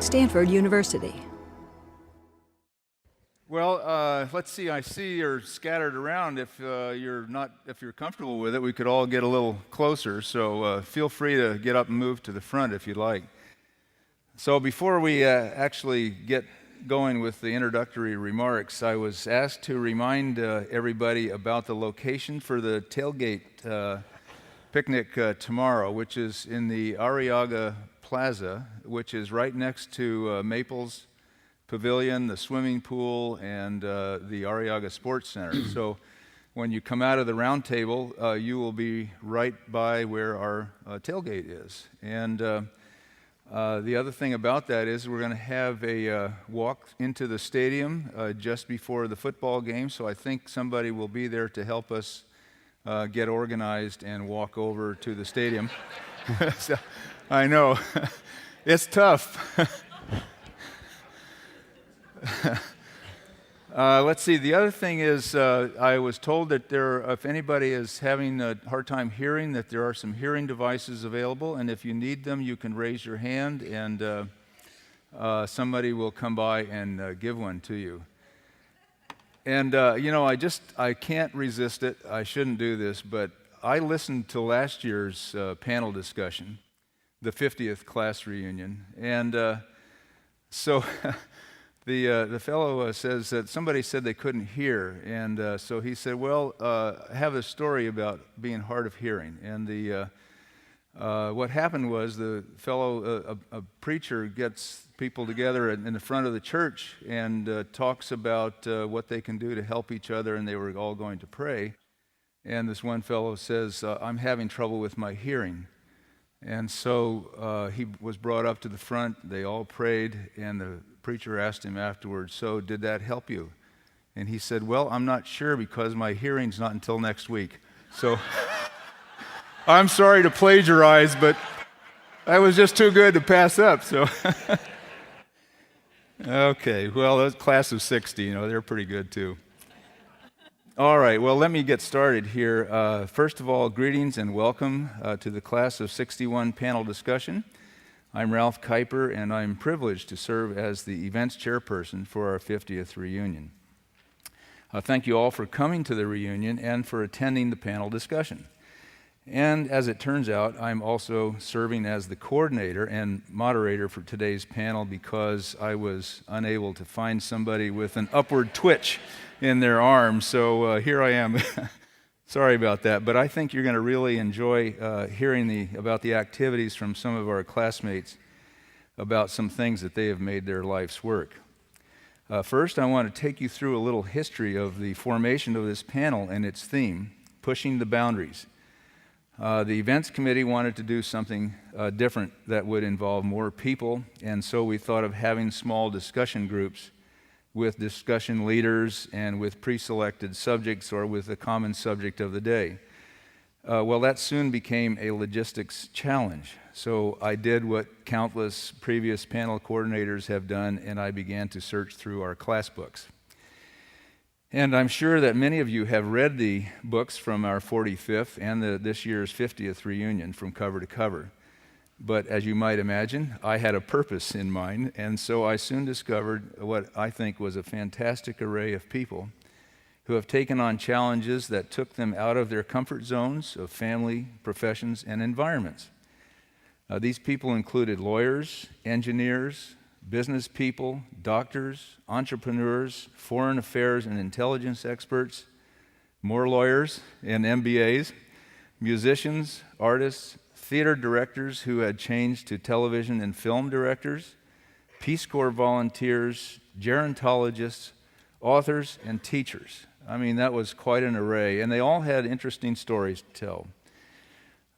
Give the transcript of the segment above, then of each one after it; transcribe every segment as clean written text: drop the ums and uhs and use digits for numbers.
Stanford University. Well, let's see. I see you're scattered around. If you're comfortable with it, we could all get a little closer. So feel free to get up and move to the front if you'd like. So before we actually get going with the introductory remarks, I was asked to remind everybody about the location for the tailgate picnic tomorrow, which is in the Arriaga Plaza, which is right next to Maples Pavilion, the swimming pool, and the Arriaga Sports Center. So when you come out of the round table, you will be right by where our tailgate is. And the other thing about that is we're going to have a walk into the stadium just before the football game, so I think somebody will be there to help us get organized and walk over to the stadium. So, I know. It's tough. Let's see. The other thing is I was told that if anybody is having a hard time hearing, that there are some hearing devices available, and if you need them, you can raise your hand, and somebody will come by and give one to you. And, I can't resist it. I shouldn't do this, but I listened to last year's panel discussion, the 50th class reunion, and so the fellow says that somebody said they couldn't hear, and so he said, well, I have a story about being hard of hearing. And what happened was the fellow, a preacher, gets people together in the front of the church and talks about what they can do to help each other, and they were all going to pray. And this one fellow says, I'm having trouble with my hearing. And so he was brought up to the front, they all prayed, and the preacher asked him afterwards, so did that help you? And he said, well, I'm not sure because my hearing's not until next week. So I'm sorry to plagiarize, but that was just too good to pass up. So okay, well, that class of 60, they're pretty good too. All right, well, let me get started here. First of all, greetings and welcome to the class of 61 panel discussion. I'm Ralph Kuiper, and I'm privileged to serve as the events chairperson for our 50th reunion. Thank you all for coming to the reunion and for attending the panel discussion. And as it turns out, I'm also serving as the coordinator and moderator for today's panel because I was unable to find somebody with an upward twitch in their arm, so here I am. Sorry about that, but I think you're going to really enjoy hearing about the activities from some of our classmates about some things that they have made their life's work. First, I want to take you through a little history of the formation of this panel and its theme, Pushing the Boundaries. The events committee wanted to do something different that would involve more people, and so we thought of having small discussion groups with discussion leaders and with pre-selected subjects or with a common subject of the day. Well, that soon became a logistics challenge. So I did what countless previous panel coordinators have done, and I began to search through our class books. And I'm sure that many of you have read the books from our 45th and this year's 50th reunion from cover to cover. But as you might imagine, I had a purpose in mind, and so I soon discovered what I think was a fantastic array of people who have taken on challenges that took them out of their comfort zones of family, professions, and environments. These people included lawyers, engineers, business people, doctors, entrepreneurs, foreign affairs and intelligence experts, more lawyers and MBAs, musicians, artists, theater directors who had changed to television and film directors, Peace Corps volunteers, gerontologists, authors, and teachers. I mean, that was quite an array, and they all had interesting stories to tell.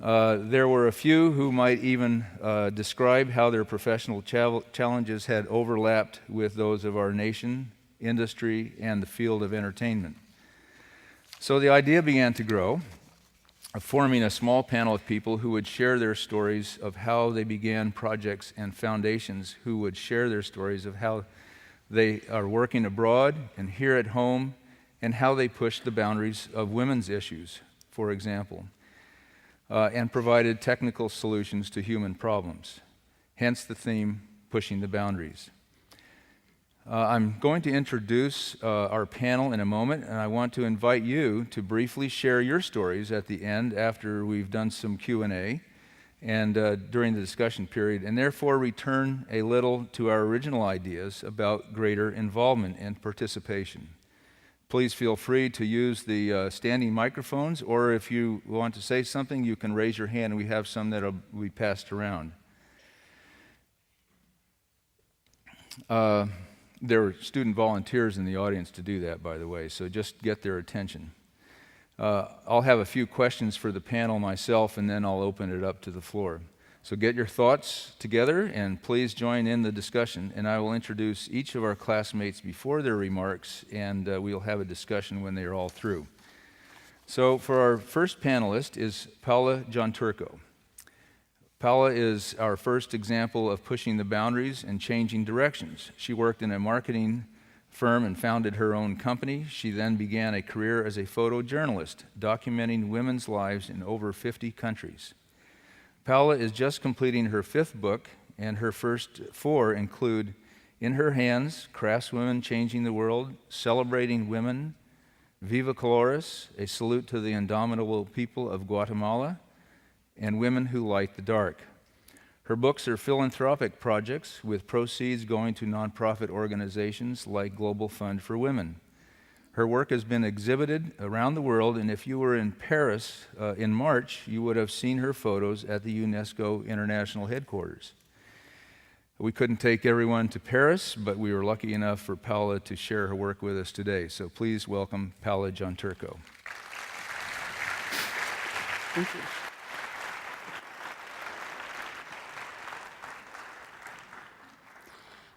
There were a few who might even describe how their professional challenges had overlapped with those of our nation, industry, and the field of entertainment. So the idea began to grow, of forming a small panel of people who would share their stories of how they began projects, and foundations who would share their stories of how they are working abroad and here at home, and how they pushed the boundaries of women's issues, for example, and provided technical solutions to human problems. Hence the theme, Pushing the Boundaries. I'm going to introduce our panel in a moment, and I want to invite you to briefly share your stories at the end after we've done some Q&A and during the discussion period, and therefore return a little to our original ideas about greater involvement and participation. Please feel free to use the standing microphones, or if you want to say something, you can raise your hand, and we have some that will be passed around. There were student volunteers in the audience to do that, by the way, so just get their attention. I'll have a few questions for the panel myself, and then I'll open it up to the floor. So get your thoughts together, and please join in the discussion, and I will introduce each of our classmates before their remarks, and we'll have a discussion when they are all through. So for our first panelist is Paula Gianturco. Paula is our first example of pushing the boundaries and changing directions. She worked in a marketing firm and founded her own company. She then began a career as a photojournalist, documenting women's lives in over 50 countries. Paula is just completing her 5th book, and her first 4 include In Her Hands, Craftswomen Changing the World, Celebrating Women, Viva Colores, A Salute to the Indomitable People of Guatemala, and Women Who Light the Dark. Her books are philanthropic projects with proceeds going to nonprofit organizations like Global Fund for Women. Her work has been exhibited around the world, and if you were in Paris in March, you would have seen her photos at the UNESCO International Headquarters. We couldn't take everyone to Paris, but we were lucky enough for Paula to share her work with us today. So please welcome Paula Gianturco. Thank you.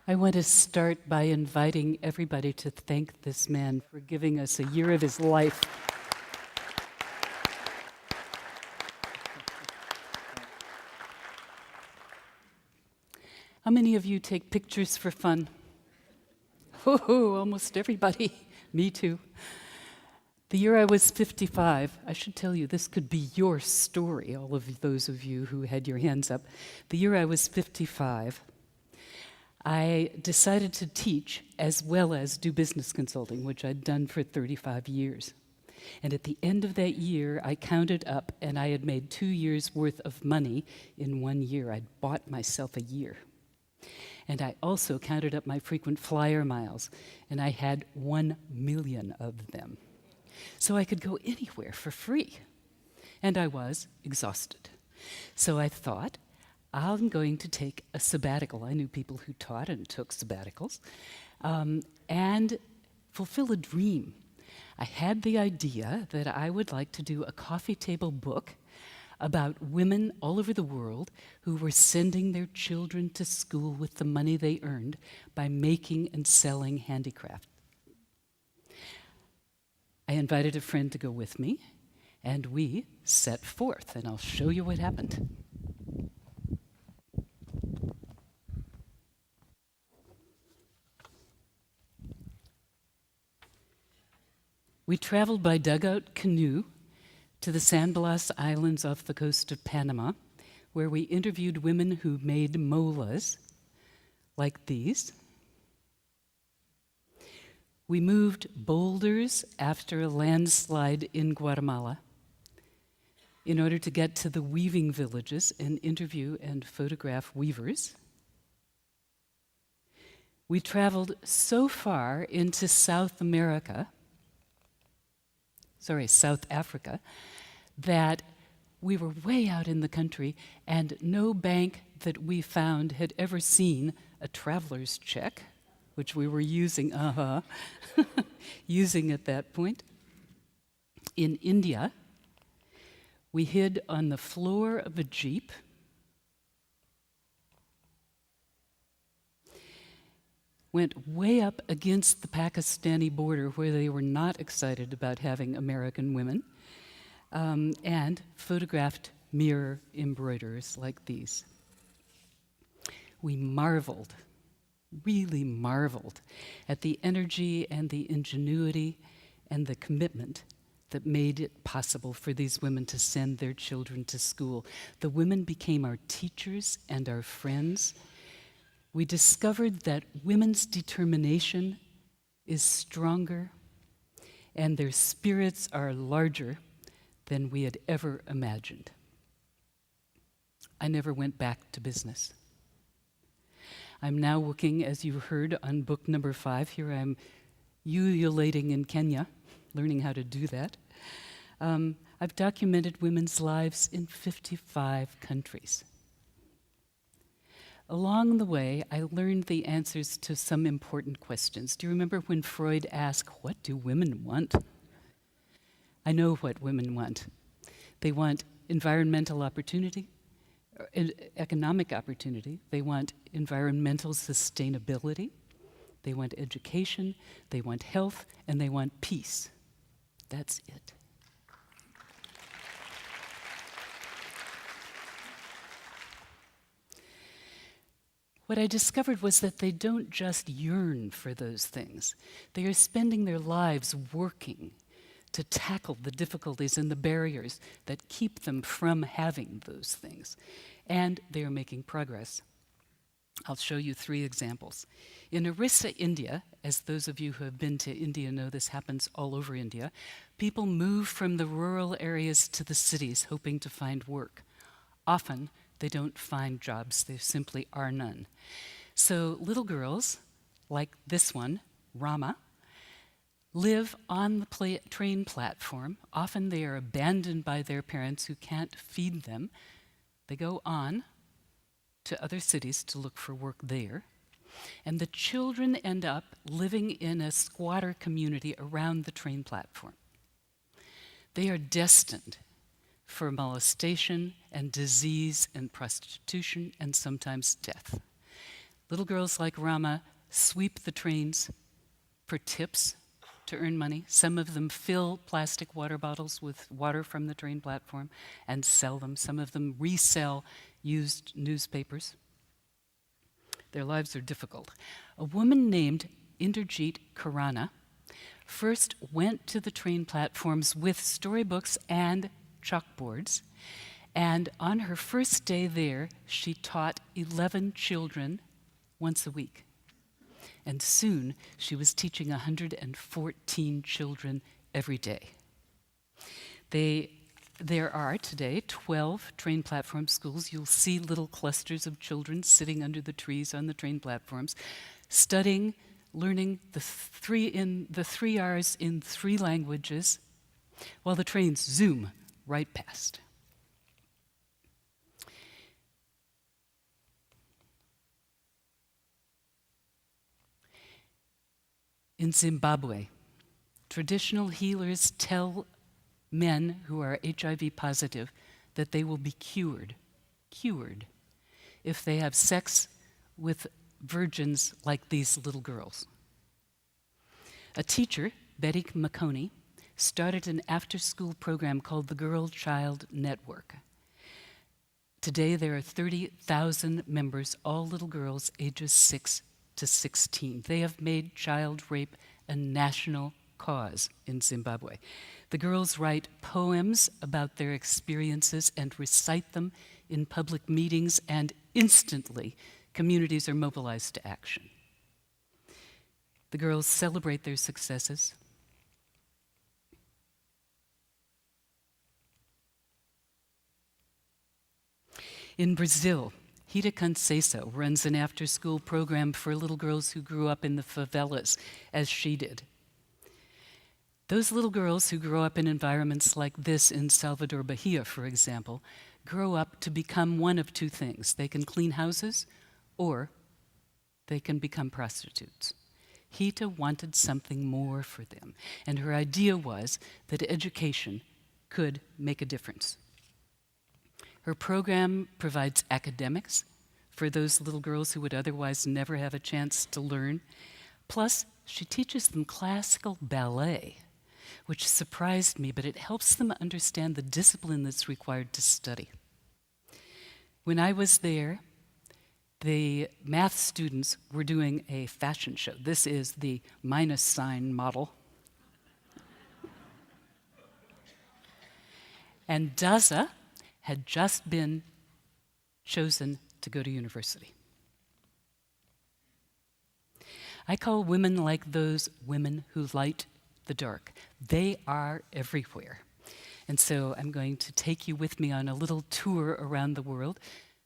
I want to start by inviting everybody to thank this man for giving us a year of his life. How many of you take pictures for fun? Oh, almost everybody. Me too. The year I was 55, I should tell you, this could be your story, all of those of you who had your hands up. The year I was 55, I decided to teach as well as do business consulting, which I'd done for 35 years. And at the end of that year, I counted up, and I had made 2 years' worth of money in 1 year. I'd bought myself a year. And I also counted up my frequent flyer miles, and I had 1 million of them. So I could go anywhere for free. And I was exhausted. So I thought, I'm going to take a sabbatical. I knew people who taught and took sabbaticals, and fulfill a dream. I had the idea that I would like to do a coffee table book about women all over the world who were sending their children to school with the money they earned by making and selling handicraft. I invited a friend to go with me, and we set forth, and I'll show you what happened. We traveled by dugout canoe to the San Blas Islands off the coast of Panama, where we interviewed women who made molas like these. We moved boulders after a landslide in Guatemala in order to get to the weaving villages and interview and photograph weavers. We traveled so far into South Africa, that we were way out in the country, and no bank that we found had ever seen a traveler's check, which we were using, using at that point. In India, we hid on the floor of a jeep. Went way up against the Pakistani border, where they were not excited about having American women, and photographed mirror embroiderers like these. We marveled, really marveled, at the energy and the ingenuity and the commitment that made it possible for these women to send their children to school. The women became our teachers and our friends. we discovered that women's determination is stronger and their spirits are larger than we had ever imagined. I never went back to business. I'm now working, as you heard, on book number 5. Here I'm ululating in Kenya, learning how to do that. I've documented women's lives in 55 countries. Along the way, I learned the answers to some important questions. Do you remember when Freud asked, "What do women want?" I know what women want. They want environmental opportunity, economic opportunity. They want environmental sustainability. They want education. They want health, and they want peace. That's it. What I discovered was that they don't just yearn for those things. They are spending their lives working to tackle the difficulties and the barriers that keep them from having those things. And they are making progress. I'll show you 3 examples. In Orissa, India, as those of you who have been to India know, this happens all over India, people move from the rural areas to the cities hoping to find work. Often, they don't find jobs. There simply are none. So little girls, like this one, Rama, live on the train platform. Often they are abandoned by their parents who can't feed them. They go on to other cities to look for work there. And the children end up living in a squatter community around the train platform. They are destined for molestation and disease and prostitution and sometimes death. Little girls like Rama sweep the trains for tips to earn money. Some of them fill plastic water bottles with water from the train platform and sell them. Some of them resell used newspapers. Their lives are difficult. A woman named Inderjeet Khurana first went to the train platforms with storybooks and chalkboards, and on her first day there, she taught 11 children once a week. And soon, she was teaching 114 children every day. There are today 12 train platform schools. You'll see little clusters of children sitting under the trees on the train platforms, studying, learning the 3 R's in 3 languages, while the trains zoom right past. In Zimbabwe, traditional healers tell men who are HIV positive that they will be cured, if they have sex with virgins like these little girls. A teacher, Betty McConey, started an after-school program called the Girl Child Network. Today there are 30,000 members, all little girls ages 6 to 16. They have made child rape a national cause in Zimbabwe. The girls write poems about their experiences and recite them in public meetings, and instantly communities are mobilized to action. The girls celebrate their successes. In Brazil, Rita Conceição runs an after-school program for little girls who grew up in the favelas, as she did. Those little girls who grow up in environments like this in Salvador Bahia, for example, grow up to become one of 2 things. They can clean houses, or they can become prostitutes. Rita wanted something more for them, and her idea was that education could make a difference. Her program provides academics for those little girls who would otherwise never have a chance to learn. Plus, she teaches them classical ballet, which surprised me, but it helps them understand the discipline that's required to study. When I was there, the math students were doing a fashion show. This is the minus sign model. And Daza had just been chosen to go to university. I call women like those women who light the dark. They are everywhere. And so I'm going to take you with me on a little tour around the world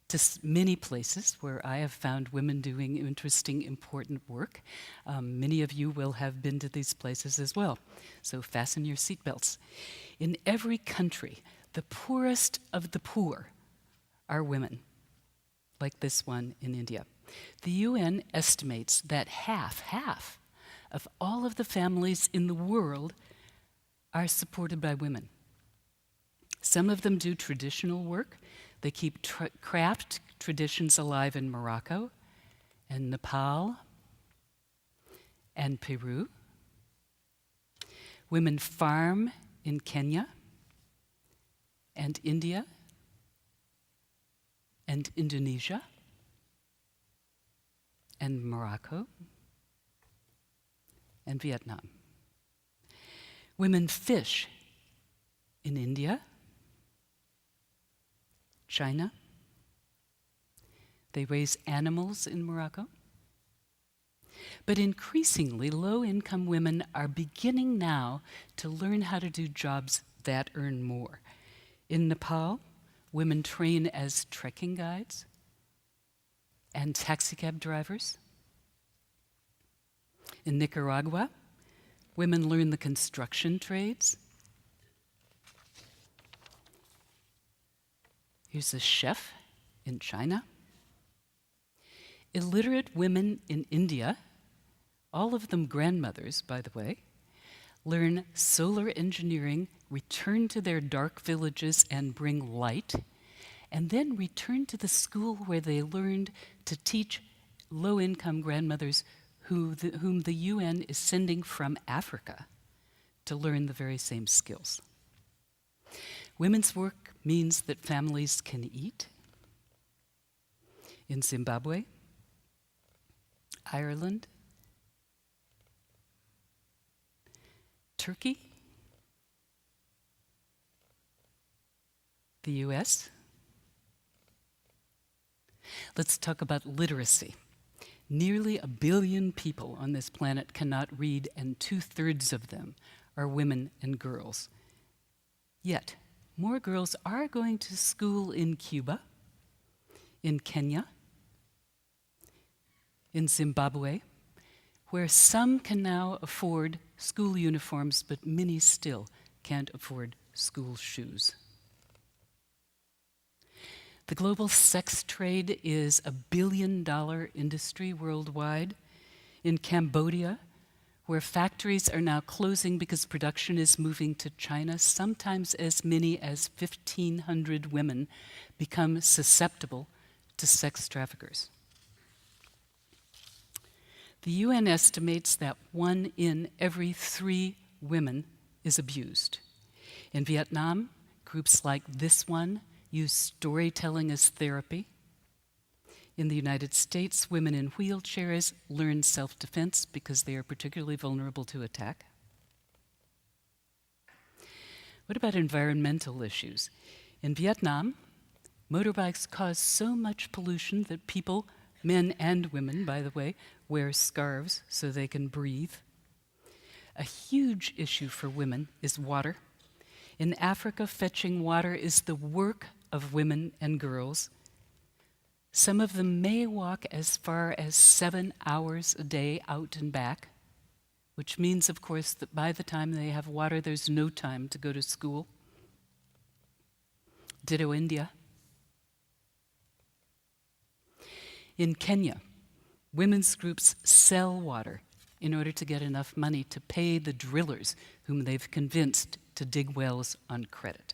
to many places where I have found women doing interesting, important work. Many of you will have been to these places as well, so fasten your seatbelts. In every country, the poorest of the poor are women, like this one in India. The UN estimates that half of all of the families in the world are supported by women. Some of them do traditional work. They keep craft traditions alive in Morocco and Nepal and Peru. Women farm in Kenya and India and Indonesia and Morocco and Vietnam. Women fish in India, China. They raise animals in Morocco. But increasingly, low-income women are beginning now to learn how to do jobs that earn more. In Nepal, women train as trekking guides and taxicab drivers. In Nicaragua, women learn the construction trades. Here's a chef in China. Illiterate women in India, all of them grandmothers, by the way, learn solar engineering, return to their dark villages and bring light, and then return to the school where they learned to teach low-income grandmothers whom the UN is sending from Africa to learn the very same skills. Women's work means that families can eat. In Zimbabwe, Ireland, Turkey, the US. Let's talk about literacy. Nearly 1 billion people on this planet cannot read, and 2/3 of them are women and girls. Yet, more girls are going to school in Cuba, in Kenya, in Zimbabwe, where some can now afford school uniforms, but many still can't afford school shoes. The global sex trade is a $1 billion industry worldwide. In Cambodia, where factories are now closing because production is moving to China, sometimes as many as 1,500 women become susceptible to sex traffickers. The UN estimates that 1 in every 3 women is abused. In Vietnam, groups like this one use storytelling as therapy. In the United States, women in wheelchairs learn self-defense because they are particularly vulnerable to attack. What about environmental issues? In Vietnam, motorbikes cause so much pollution that people, men and women, by the way, wear scarves so they can breathe. A huge issue for women is water. In Africa, fetching water is the work of women and girls. Some of them may walk as far as 7 hours a day out and back, which means, of course, that by the time they have water, there's no time to go to school. Ditto India. In Kenya, women's groups sell water in order to get enough money to pay the drillers whom they've convinced to dig wells on credit.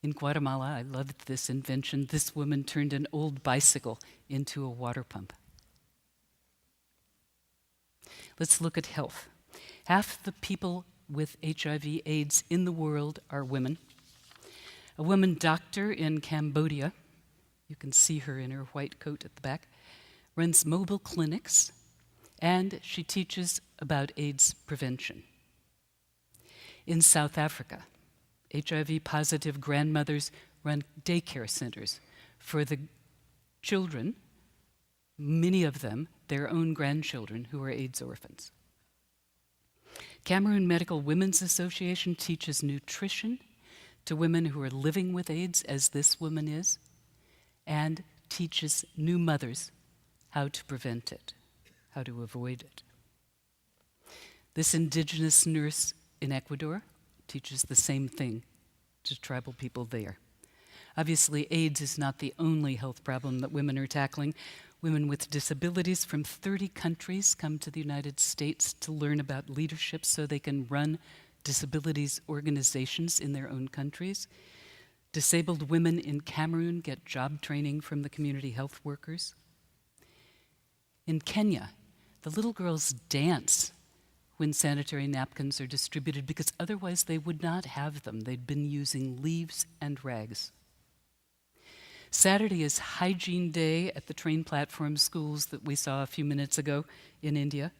In Guatemala, I loved this invention. This woman turned an old bicycle into a water pump. Let's look at health. Half the people with HIV/AIDS in the world are women. A woman doctor in Cambodia, you can see her in her white coat at the back, runs mobile clinics, and she teaches about AIDS prevention. In South Africa, HIV-positive grandmothers run daycare centers for the children many of them their own grandchildren who are AIDS orphans. Cameroon Medical Women's Association teaches nutrition to women who are living with AIDS, as this woman is, and teaches new mothers how to prevent it, how to avoid it. This indigenous nurse in Ecuador teaches the same thing to tribal people there. Obviously, AIDS is not the only health problem that women are tackling. Women with disabilities from 30 countries come to the United States to learn about leadership so they can run disabilities organizations in their own countries. Disabled women in Cameroon get job training from the community health workers. In Kenya, the little girls dance when sanitary napkins are distributed because otherwise they would not have them. They'd been using leaves and rags. Saturday is Hygiene Day at the train platform schools that we saw a few minutes ago in India.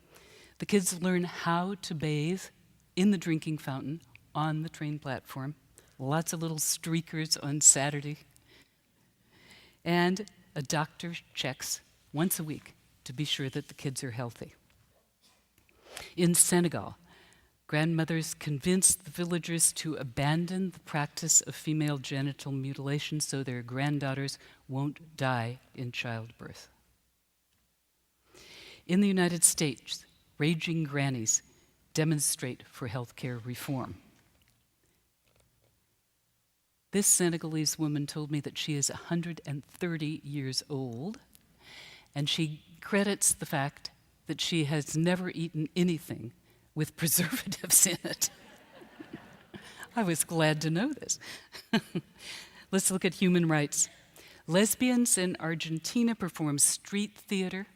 The kids learn how to bathe in the drinking fountain on the train platform. Lots of little streakers on Saturday. And a doctor checks once a week to be sure that the kids are healthy. In Senegal, grandmothers convinced the villagers to abandon the practice of female genital mutilation so their granddaughters won't die in childbirth. In the United States, raging grannies demonstrate for healthcare reform. This Senegalese woman told me that she is 130 years old, and she credits the fact that she has never eaten anything with preservatives in it. I was glad to know this. Let's look at human rights. Lesbians in Argentina perform street theater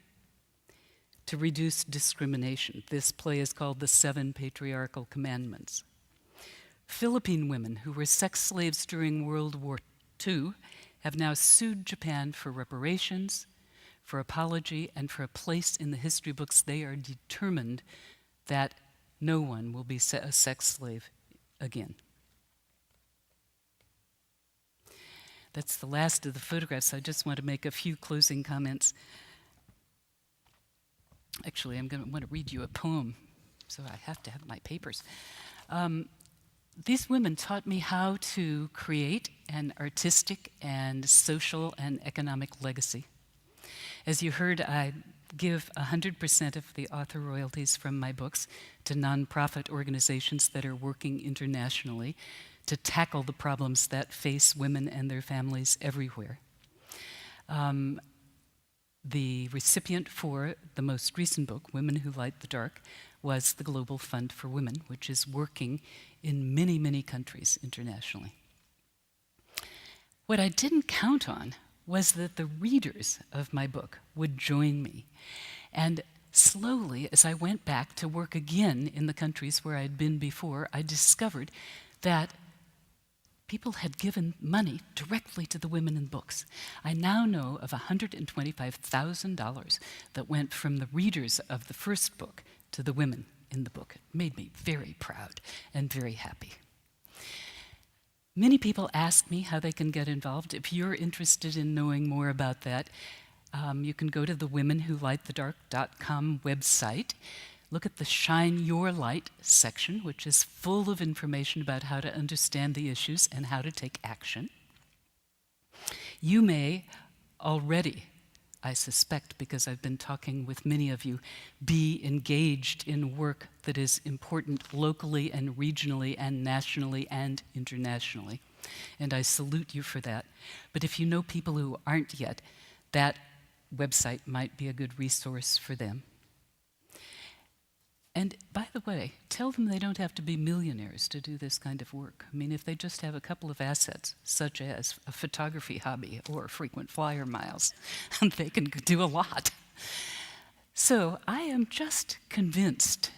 to reduce discrimination. This play is called The Seven Patriarchal Commandments. Philippine women who were sex slaves during World War II have now sued Japan for reparations, for apology, and for a place in the history books. They are determined that no one will be a sex slave again. That's the last of the photographs. I just want to make a few closing comments. Actually, I'm going to want to read you a poem, so I have to have my papers. These women taught me how to create an artistic and social and economic legacy. As you heard, I give 100% of the author royalties from my books to nonprofit organizations that are working internationally to tackle the problems that face women and their families everywhere. The recipient for the most recent book, Women Who Light the Dark, was the Global Fund for Women, which is working in many, many countries internationally. What I didn't count on was that the readers of my book would join me. And slowly, as I went back to work again in the countries where I'd been before, I discovered that people had given money directly to the women in books. I now know of $125,000 that went from the readers of the first book to the women in the book. It made me very proud and very happy. Many people ask me how they can get involved. If you're interested in knowing more about that, you can go to the womenwholightthedark.com website. Look at the Shine Your Light section, which is full of information about how to understand the issues and how to take action. You may already, I suspect, because I've been talking with many of you, be engaged in work that is important locally and regionally and nationally and internationally. And I salute you for that. But if you know people who aren't yet, that website might be a good resource for them. And by the way, tell them they don't have to be millionaires to do this kind of work. I mean, if they just have a couple of assets, such as a photography hobby or frequent flyer miles, they can do a lot. So I am just convinced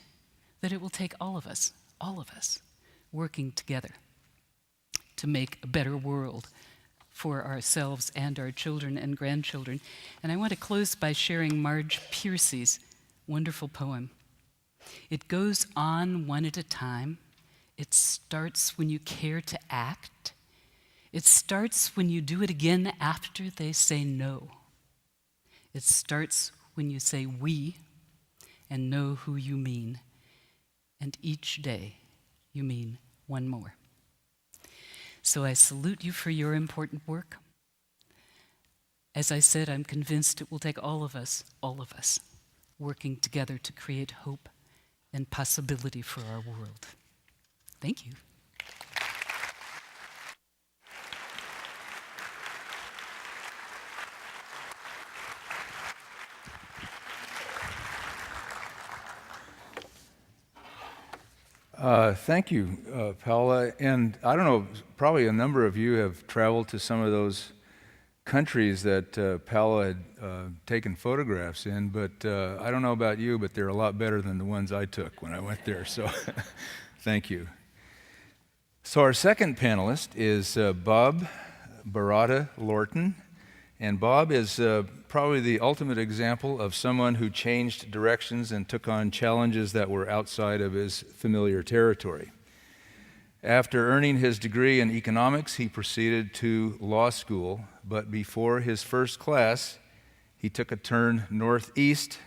that it will take all of us, working together to make a better world for ourselves and our children and grandchildren. And I want to close by sharing Marge Piercy's wonderful poem. It goes on one at a time. It starts when you care to act. It starts when you do it again after they say no. It starts when you say we and know who you mean. And each day you mean one more. So I salute you for your important work. As I said, I'm convinced it will take all of us, working together to create hope and possibility for our world. Thank you. Thank you, Paula. And I don't know, probably a number of you have traveled to some of those countries that Paula had taken photographs in, but I don't know about you, but they're a lot better than the ones I took when I went there, so thank you. So our second panelist is Bob Barada Lorton, and Bob is probably the ultimate example of someone who changed directions and took on challenges that were outside of his familiar territory. After earning his degree in economics, he proceeded to law school, but before his first class, he took a turn northeast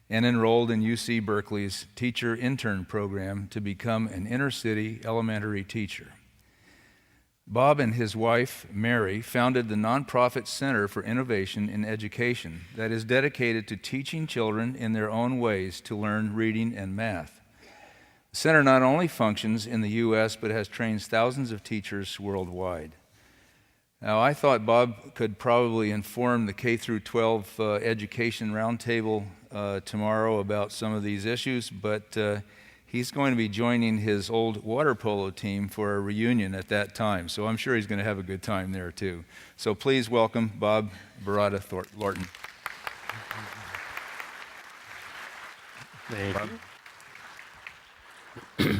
and enrolled in UC Berkeley's teacher intern program to become an inner-city elementary teacher. Bob and his wife, Mary, founded the nonprofit Center for Innovation in Education that is dedicated to teaching children in their own ways to learn reading and math. The center not only functions in the U.S., but has trained thousands of teachers worldwide. Now, I thought Bob could probably inform the K-12 education roundtable tomorrow about some of these issues, but he's going to be joining his old water polo team for a reunion at that time, so I'm sure he's going to have a good time there too. So please welcome Bob Barada Lorton. Thank Bob. you.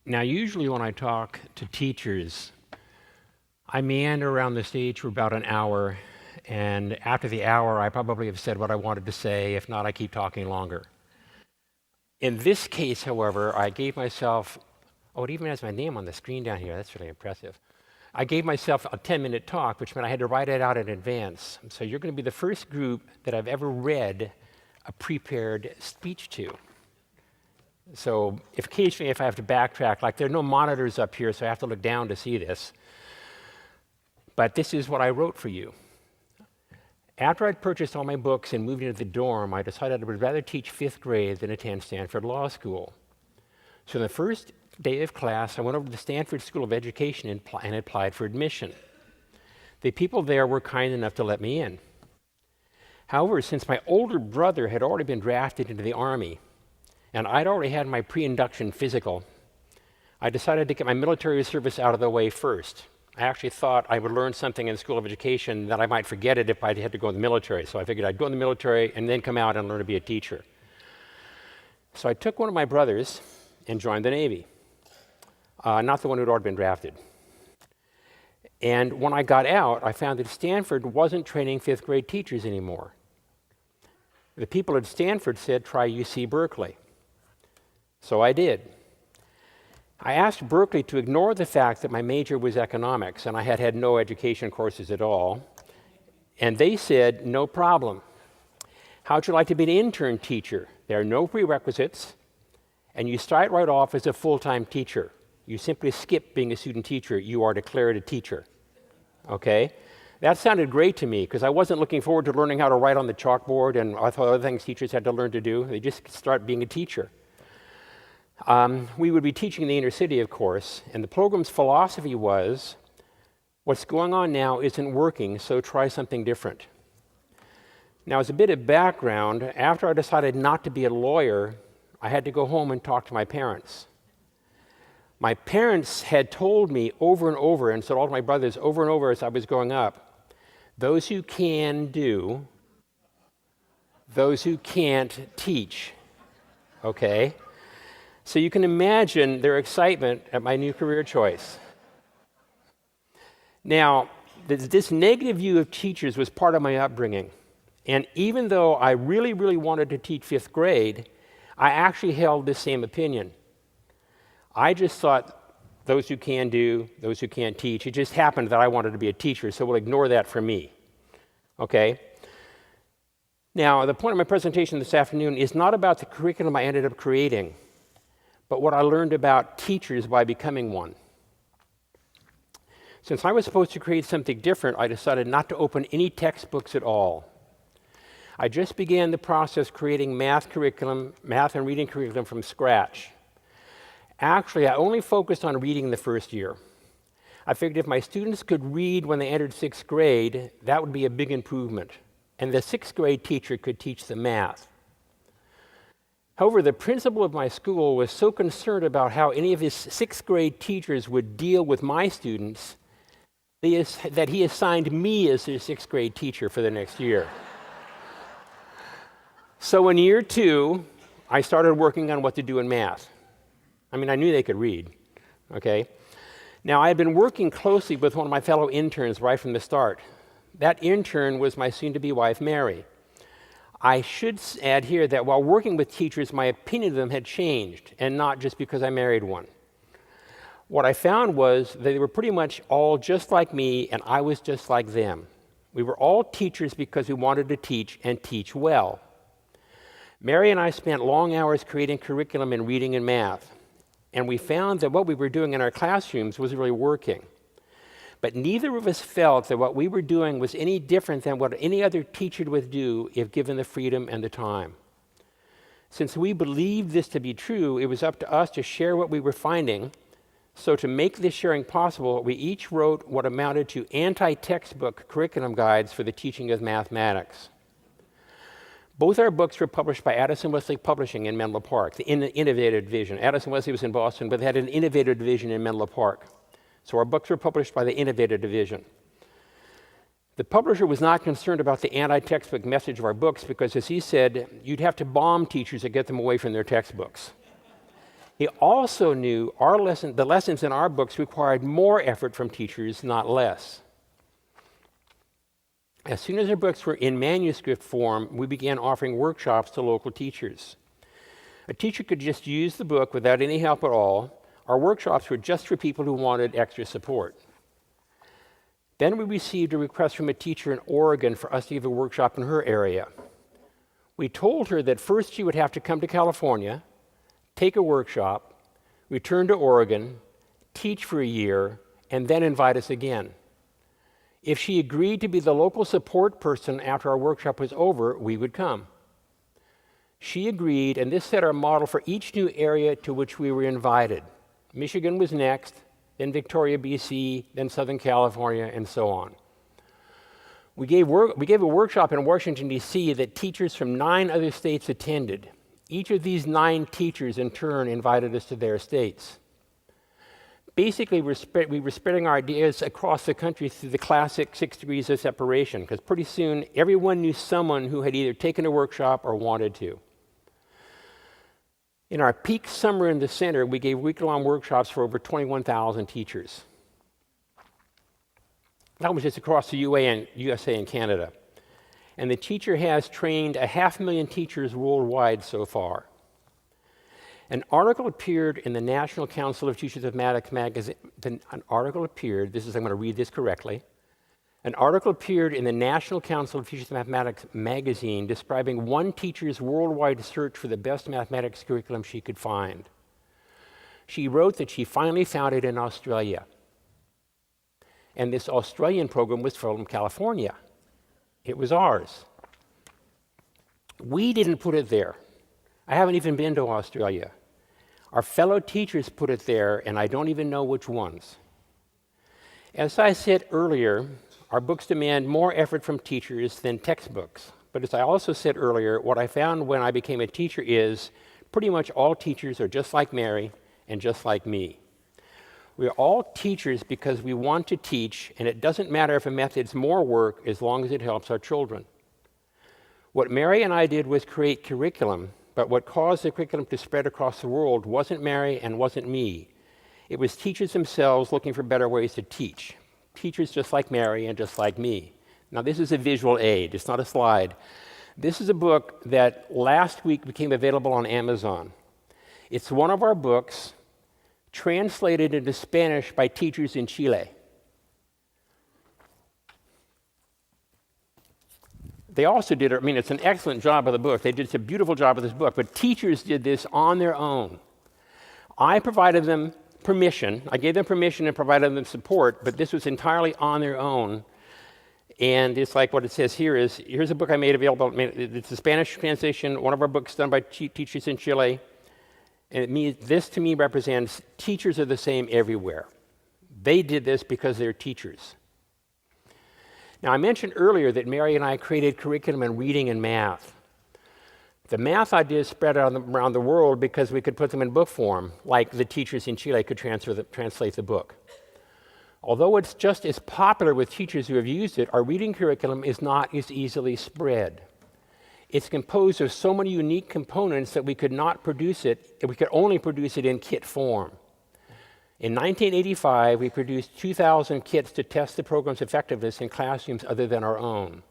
Now, usually when I talk to teachers, I meander around the stage for about an hour, and after the hour, I probably have said what I wanted to say. If not, I keep talking longer. In this case, however, I gave myself, it even has my name on the screen down here. That's really impressive. I gave myself a 10-minute talk, which meant I had to write it out in advance. So you're going to be the first group that I've ever read a prepared speech to. So occasionally if I have to backtrack, like there are no monitors up here, so I have to look down to see this. But this is what I wrote for you. After I'd purchased all my books and moved into the dorm, I decided I would rather teach 5th grade than attend Stanford Law School. So on the first day of class, I went over to the Stanford School of Education and applied for admission. The people there were kind enough to let me in. However, since my older brother had already been drafted into the Army, and I'd already had my pre-induction physical, I decided to get my military service out of the way first. I actually thought I would learn something in the School of Education that I might forget it if I had to go in the military. So I figured I'd go in the military and then come out and learn to be a teacher. So I took one of my brothers and joined the Navy, not the one who'd already been drafted. And when I got out, I found that Stanford wasn't training 5th grade teachers anymore. The people at Stanford said, try UC Berkeley. So I did. I asked Berkeley to ignore the fact that my major was economics and I had had no education courses at all. And they said, no problem. How'd you like to be an intern teacher? There are no prerequisites, and you start right off as a full-time teacher. You simply skip being a student teacher. You are declared a teacher. Okay? That sounded great to me because I wasn't looking forward to learning how to write on the chalkboard and I thought other things teachers had to learn to do. They just start being a teacher. We would be teaching in the inner city, of course, and the program's philosophy was, what's going on now isn't working, so try something different. Now, as a bit of background, after I decided not to be a lawyer, I had to go home and talk to my parents. My parents had told me over and over, and so all of my brothers over and over as I was growing up, those who can do, those who can't teach. Okay? So you can imagine their excitement at my new career choice. Now, this negative view of teachers was part of my upbringing. And even though I really, really wanted to teach 5th grade, I actually held this same opinion. I just thought those who can do, those who can't teach. It just happened that I wanted to be a teacher, so we'll ignore that for me. Okay? Now, the point of my presentation this afternoon is not about the curriculum I ended up creating, but what I learned about teachers by becoming one. Since I was supposed to create something different, I decided not to open any textbooks at all. I just began the process creating math and reading curriculum from scratch. Actually, I only focused on reading the first year. I figured if my students could read when they entered 6th grade, that would be a big improvement, and the 6th grade teacher could teach them math. However, the principal of my school was so concerned about how any of his 6th grade teachers would deal with my students that he assigned me as their 6th grade teacher for the next year. So in year 2, I started working on what to do in math. I mean, I knew they could read, okay? Now, I had been working closely with one of my fellow interns right from the start. That intern was my soon-to-be wife, Mary. I should add here that while working with teachers, my opinion of them had changed, and not just because I married one. What I found was they were pretty much all just like me, and I was just like them. We were all teachers because we wanted to teach and teach well. Mary and I spent long hours creating curriculum in reading and math, and we found that what we were doing in our classrooms was really working. But neither of us felt that what we were doing was any different than what any other teacher would do if given the freedom and the time. Since we believed this to be true, it was up to us to share what we were finding. So to make this sharing possible, we each wrote what amounted to anti-textbook curriculum guides for the teaching of mathematics. Both our books were published by Addison Wesley Publishing in Menlo Park, the innovative division. Addison Wesley was in Boston, but they had an innovative division in Menlo Park. So our books were published by the innovative division. The publisher was not concerned about the anti-textbook message of our books because, as he said, you'd have to bomb teachers to get them away from their textbooks. He also knew the lessons in our books required more effort from teachers, not less. As soon as our books were in manuscript form, we began offering workshops to local teachers. A teacher could just use the book without any help at all. Our workshops were just for people who wanted extra support. Then we received a request from a teacher in Oregon for us to give a workshop in her area. We told her that first she would have to come to California, take a workshop, return to Oregon, teach for a year, and then invite us again. If she agreed to be the local support person after our workshop was over, we would come. She agreed, and this set our model for each new area to which we were invited. Michigan was next, then Victoria, BC, then Southern California, and so on. We gave a workshop in Washington, D.C. that teachers from 9 other states attended. Each of these 9 teachers, in turn, invited us to their states. Basically, we were spreading our ideas across the country through the classic 6 degrees of separation, because pretty soon everyone knew someone who had either taken a workshop or wanted to. In our peak summer in the center, we gave week-long workshops for over 21,000 teachers. That was just across the USA and Canada. And the teacher has trained 500,000 teachers worldwide so far. An article appeared in the National Council of Teachers of Mathematics magazine. I'm going to read this correctly. An article appeared in the National Council of Teachers of Mathematics magazine describing one teacher's worldwide search for the best mathematics curriculum she could find. She wrote that she finally found it in Australia. And this Australian program was from California. It was ours. We didn't put it there. I haven't even been to Australia. Our fellow teachers put it there, and I don't even know which ones. As I said earlier, our books demand more effort from teachers than textbooks. But as I also said earlier, what I found when I became a teacher is pretty much all teachers are just like Mary and just like me. We are all teachers because we want to teach, and it doesn't matter if a method's more work as long as it helps our children. What Mary and I did was create curriculum, but what caused the curriculum to spread across the world wasn't Mary and wasn't me. It was teachers themselves looking for better ways to teach. Teachers just like Mary and just like me. Now, this is a visual aid. It's not a slide. This is a book that last week became available on Amazon. It's one of our books translated into Spanish by teachers in Chile. They also did, I mean, it's an excellent job of the book. They did a beautiful job of this book, but teachers did this on their own. I provided them permission. I gave them permission and provided them support, but this was entirely on their own. And it's like what it says here is, here's a book I made available. It's a Spanish translation, one of our books done by teachers in Chile. And it means, this to me represents teachers are the same everywhere. They did this because they're teachers. Now, I mentioned earlier that Mary and I created curriculum in reading and math. The math ideas spread around the world because we could put them in book form, like the teachers in Chile could translate the book. Although it's just as popular with teachers who have used it, our reading curriculum is not as easily spread. It's composed of so many unique components that we could not produce it, we could only produce it in kit form. In 1985, we produced 2,000 kits to test the program's effectiveness in classrooms other than our own.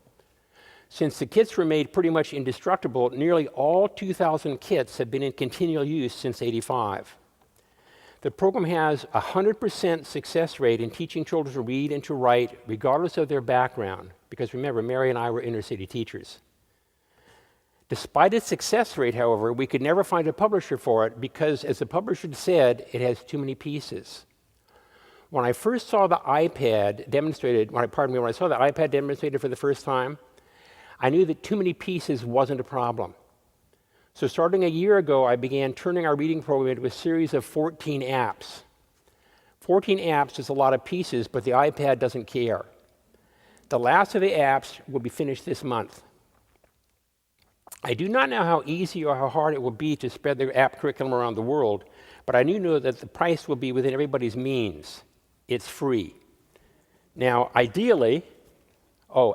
Since the kits were made pretty much indestructible, nearly all 2,000 kits have been in continual use since '85. The program has a 100% success rate in teaching children to read and to write, regardless of their background, because remember, Mary and I were inner city teachers. Despite its success rate, however, we could never find a publisher for it because, as the publisher said, it has too many pieces. When I first saw the iPad demonstrated, when I saw the iPad demonstrated for the first time, I knew that too many pieces wasn't a problem. So starting a year ago, I began turning our reading program into a series of 14 apps. 14 apps is a lot of pieces, but the iPad doesn't care. The last of the apps will be finished this month. I do not know how easy or how hard it will be to spread the app curriculum around the world, but I do know that the price will be within everybody's means. It's free. Now, ideally,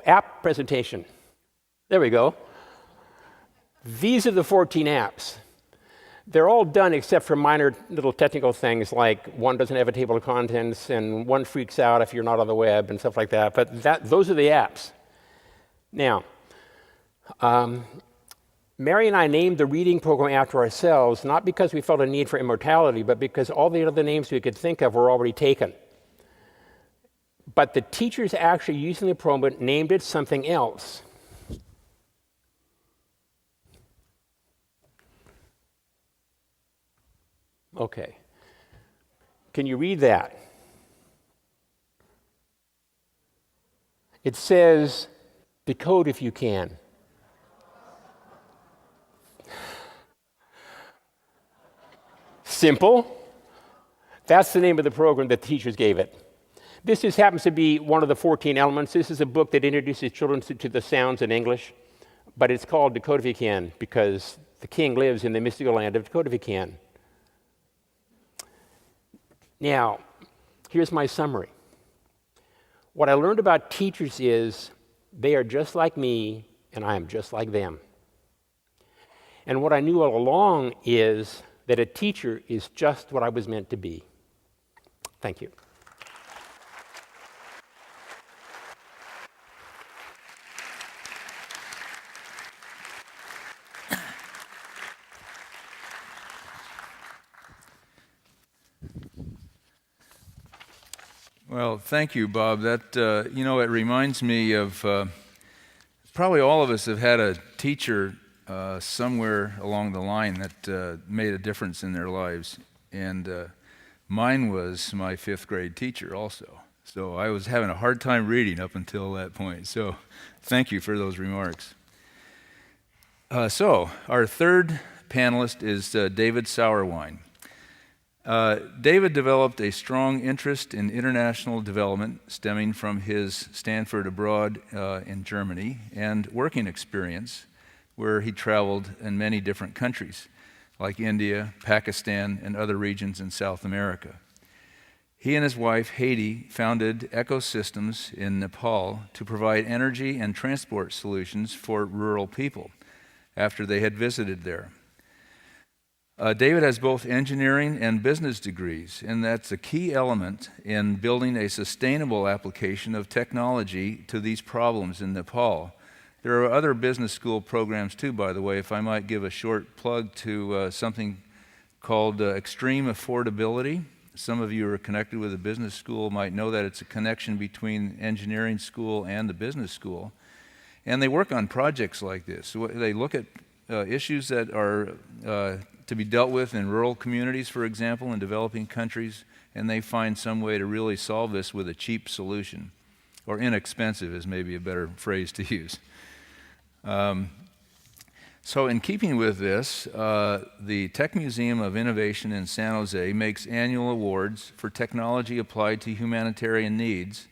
app presentation. There we go. These are the 14 apps. They're all done except for minor little technical things like one doesn't have a table of contents and one freaks out if you're not on the web and stuff like that. But those are the apps. Now, Mary and I named the reading program after ourselves, not because we felt a need for immortality, but because all the other names we could think of were already taken. But the teachers actually using the program named it something else. Okay. Can you read that? It says, decode if you can. Simple. That's the name of the program that the teachers gave it. This just happens to be one of the 14 elements. This is a book that introduces children to the sounds in English, but it's called Decode If You Can because the king lives in the mystical land of Decode If You Can. Now, here's my summary. What I learned about teachers is they are just like me, and I am just like them. And what I knew all along is that a teacher is just what I was meant to be. Thank you. Well, thank you, Bob. That, it reminds me of probably all of us have had a teacher somewhere along the line that made a difference in their lives. And mine was my 5th grade teacher also. So I was having a hard time reading up until that point. So thank you for those remarks. So our third panelist is David Sauerwein. David developed a strong interest in international development stemming from his Stanford abroad in Germany and working experience where he traveled in many different countries like India, Pakistan, and other regions in South America. He and his wife, Haiti, founded ecosystems in Nepal to provide energy and transport solutions for rural people after they had visited there. David has both engineering and business degrees, and that's a key element in building a sustainable application of technology to these problems in Nepal. There are other business school programs too, by the way, if I might give a short plug to something called Extreme Affordability. Some of you who are connected with a business school might know that it's a connection between engineering school and the business school. And they work on projects like this. They look at issues that are to be dealt with in rural communities, for example, in developing countries, and they find some way to really solve this with a cheap solution, or inexpensive is maybe a better phrase to use. So in keeping with this, the Tech Museum of Innovation in San Jose makes annual awards for technology applied to humanitarian needs,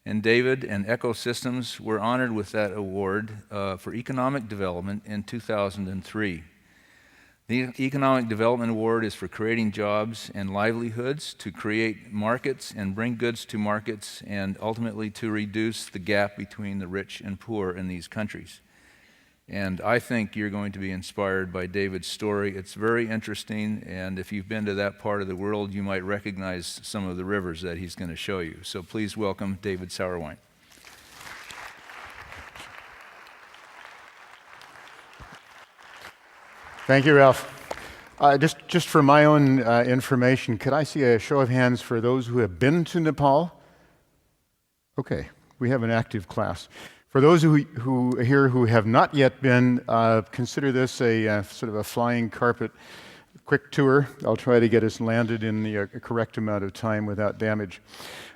and David and Ecosystems were honored with that award for economic development in 2003. The Economic Development Award is for creating jobs and livelihoods, to create markets and bring goods to markets, and ultimately to reduce the gap between the rich and poor in these countries. And I think you're going to be inspired by David's story. It's very interesting, and if you've been to that part of the world, you might recognize some of the rivers that he's going to show you. So please welcome David Sauerwein. Thank you, Ralph. Just for my own information, could I see a show of hands for those who have been to Nepal? Okay, we have an active class. For those who here who have not yet been, consider this a sort of a flying carpet quick tour. I'll try to get us landed in the correct amount of time without damage.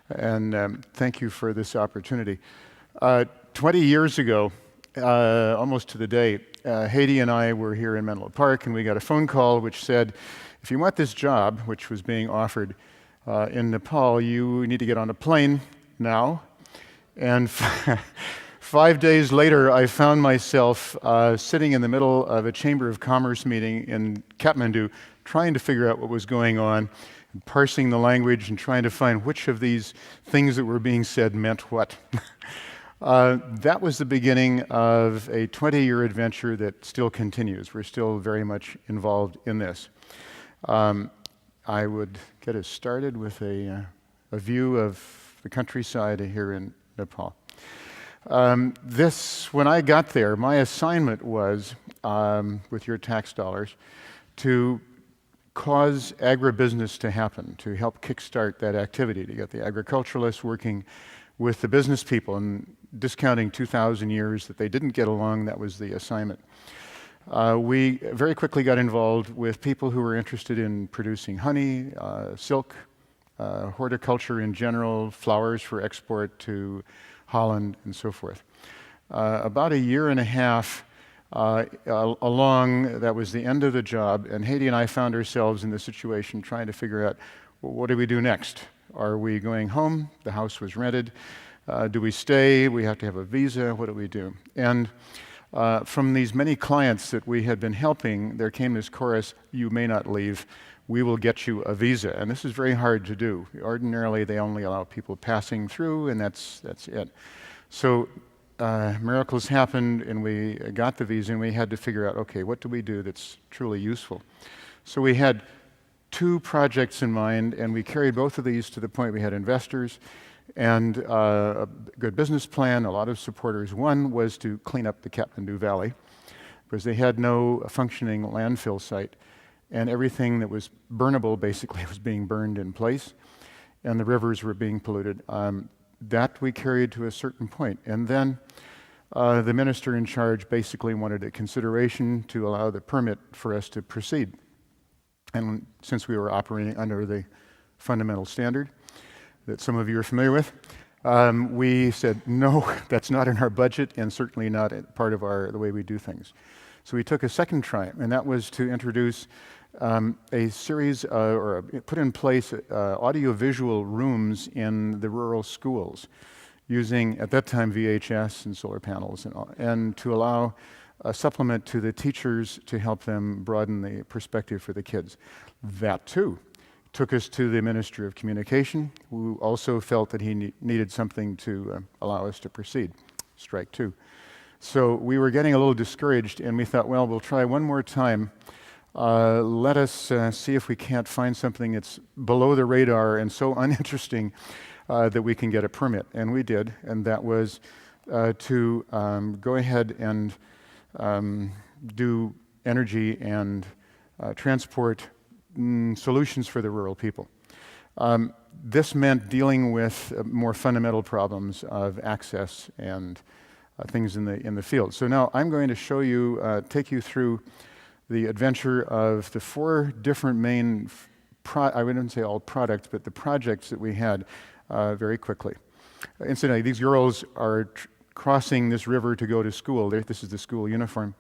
And thank you for this opportunity. 20 years ago, almost to the day, Haiti and I were here in Menlo Park, and we got a phone call which said, if you want this job, which was being offered in Nepal, you need to get on a plane now. And 5 days later, I found myself sitting in the middle of a Chamber of Commerce meeting in Kathmandu, trying to figure out what was going on, and parsing the language and trying to find which of these things that were being said meant what. That was the beginning of a 20-year adventure that still continues. We're still very much involved in this. I would get us started with a view of the countryside here in Nepal. When I got there, my assignment was, with your tax dollars, to cause agribusiness to happen, to help kickstart that activity, to get the agriculturalists working with the business people, and discounting 2,000 years that they didn't get along. That was the assignment. We very quickly got involved with people who were interested in producing honey, silk, horticulture in general, flowers for export to Holland, and so forth. About a year and a half along, that was the end of the job, and Haiti and I found ourselves in the situation trying to figure out, well, what do we do next? Are we going home? The house was rented. Do we stay? We have to have a visa. What do we do? And from these many clients that we had been helping, there came this chorus, you may not leave. We will get you a visa. And this is very hard to do. Ordinarily, they only allow people passing through, and that's it. So miracles happened, and we got the visa, and we had to figure out, okay, what do we do that's truly useful? So we had 2 projects in mind, and we carried both of these to the point we had investors and a good business plan, a lot of supporters. One was to clean up the Kathmandu Valley, because they had no functioning landfill site, and everything that was burnable basically was being burned in place, and the rivers were being polluted. That we carried to a certain point. And then the minister in charge basically wanted a consideration to allow the permit for us to proceed. And since we were operating under the fundamental standard that some of you are familiar with, we said, no, that's not in our budget, and certainly not part of the way we do things. So we took a second try, and that was to introduce a series, put in place audiovisual rooms in the rural schools, using, at that time, VHS and solar panels, and to allow a supplement to the teachers to help them broaden the perspective for the kids. That, too, took us to the Minister of Communication, who also felt that he needed something to allow us to proceed. Strike 2. So we were getting a little discouraged, and we thought, well, we'll try one more time. Let us see if we can't find something that's below the radar and so uninteresting that we can get a permit. And we did, and that was to go ahead and do energy and transport solutions for the rural people. This meant dealing with more fundamental problems of access and things in the field. So now I'm going to show you, take you through the adventure of the 4 different main, I wouldn't say all products, but the projects that we had very quickly. Incidentally, these girls are crossing this river to go to school. This is the school uniform.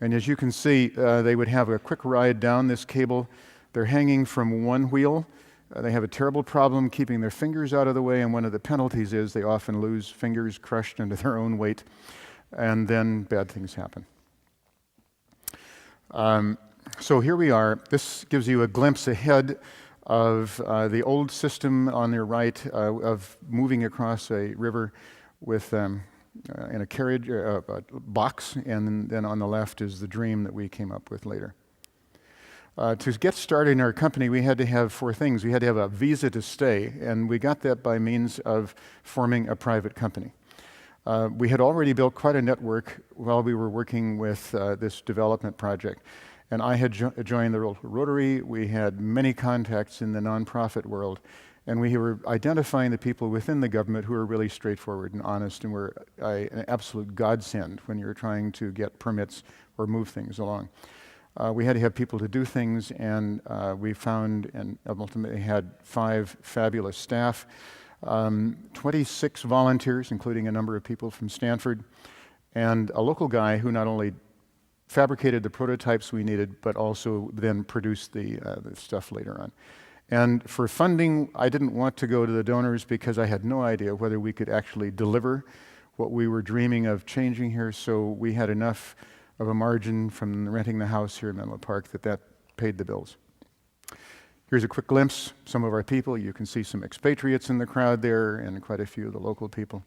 And as you can see, they would have a quick ride down this cable. They're hanging from one wheel. They have a terrible problem keeping their fingers out of the way, and one of the penalties is they often lose fingers crushed under their own weight, and then bad things happen. So here we are. This gives you a glimpse ahead of the old system on your right of moving across a river with in a carriage, a box, and then on the left is the dream that we came up with later. To get started in our company, we had to have 4 things. We had to have a visa to stay, and we got that by means of forming a private company. We had already built quite a network while we were working with this development project. And I had joined the Rotary. We had many contacts in the nonprofit world. And we were identifying the people within the government who were really straightforward and honest and were an absolute godsend when you're trying to get permits or move things along. We had to have people to do things, and we found and ultimately had 5 fabulous staff, 26 volunteers, including a number of people from Stanford, and a local guy who not only fabricated the prototypes we needed, but also then produced the stuff later on. And for funding, I didn't want to go to the donors because I had no idea whether we could actually deliver what we were dreaming of changing here, so we had enough of a margin from renting the house here in Menlo Park that paid the bills. Here's a quick glimpse, some of our people. You can see some expatriates in the crowd there and quite a few of the local people.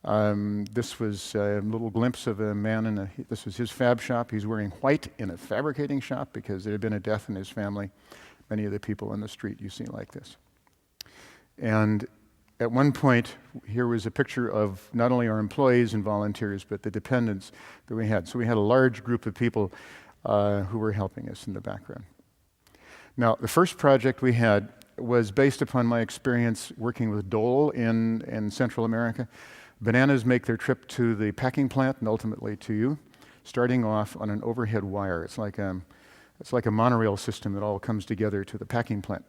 This was a little glimpse of a man this was his fab shop. He's wearing white in a fabricating shop because there had been a death in his family. Many of the people on the street you see like this. And at one point, here was a picture of not only our employees and volunteers, but the dependents that we had. So we had a large group of people who were helping us in the background. Now, the first project we had was based upon my experience working with Dole in Central America. Bananas make their trip to the packing plant and ultimately to you, starting off on an overhead wire. It's like a monorail system that all comes together to the packing plant.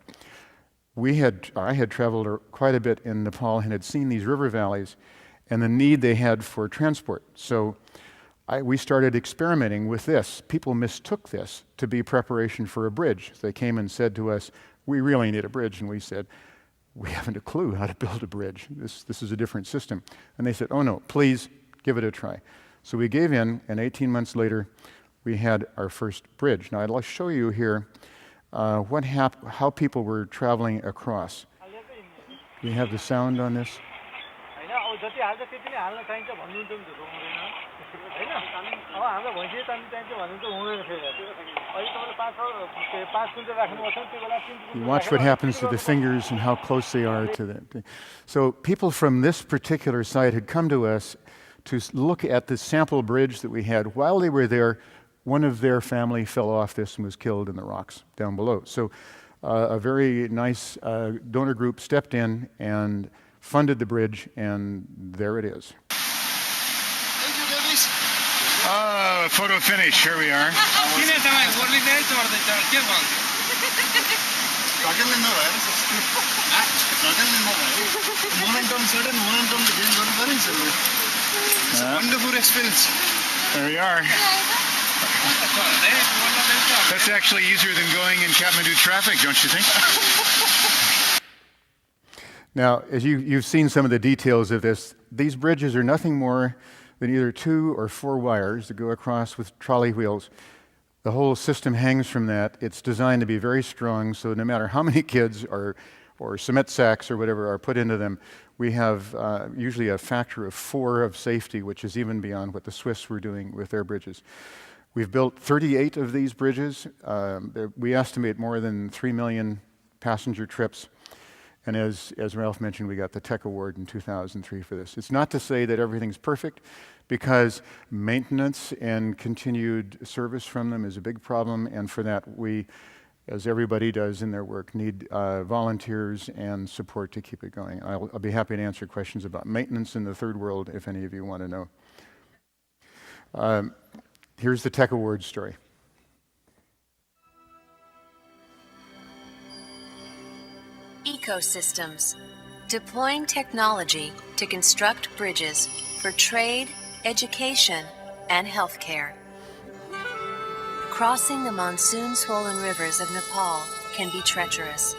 I had traveled quite a bit in Nepal and had seen these river valleys and the need they had for transport. So we started experimenting with this. People mistook this to be preparation for a bridge. They came and said to us, "We really need a bridge." And we said, "We haven't a clue how to build a bridge. This is a different system." And they said, "Oh no, please give it a try." So we gave in, and 18 months later, we had our first bridge. Now I'd like to show you here how people were traveling across. Do we have the sound on this? You watch what happens to the fingers and how close they are to the. So people from this particular site had come to us to look at the sample bridge that we had. While they were there, one of their family fell off this and was killed in the rocks down below. So a very nice donor group stepped in and funded the bridge, and there it is. Thank you, ladies. Photo finish, here we are. It's a wonderful experience. There we are. That's actually easier than going in Kathmandu traffic, don't you think? Now, as you've seen some of the details of this, these bridges are nothing more than either 2 or 4 wires that go across with trolley wheels. The whole system hangs from that. It's designed to be very strong, so no matter how many kids or cement sacks or whatever are put into them, we have usually a factor of 4 of safety, which is even beyond what the Swiss were doing with their bridges. We've built 38 of these bridges. We estimate more than 3 million passenger trips. And as Ralph mentioned, we got the Tech Award in 2003 for this. It's not to say that everything's perfect, because maintenance and continued service from them is a big problem, and for that we as everybody does in their work, need volunteers and support to keep it going. I'll be happy to answer questions about maintenance in the third world if any of you want to know. Here's the Tech Awards story. Ecosystems. Deploying technology to construct bridges for trade, education, and healthcare. Crossing the monsoon-swollen rivers of Nepal can be treacherous.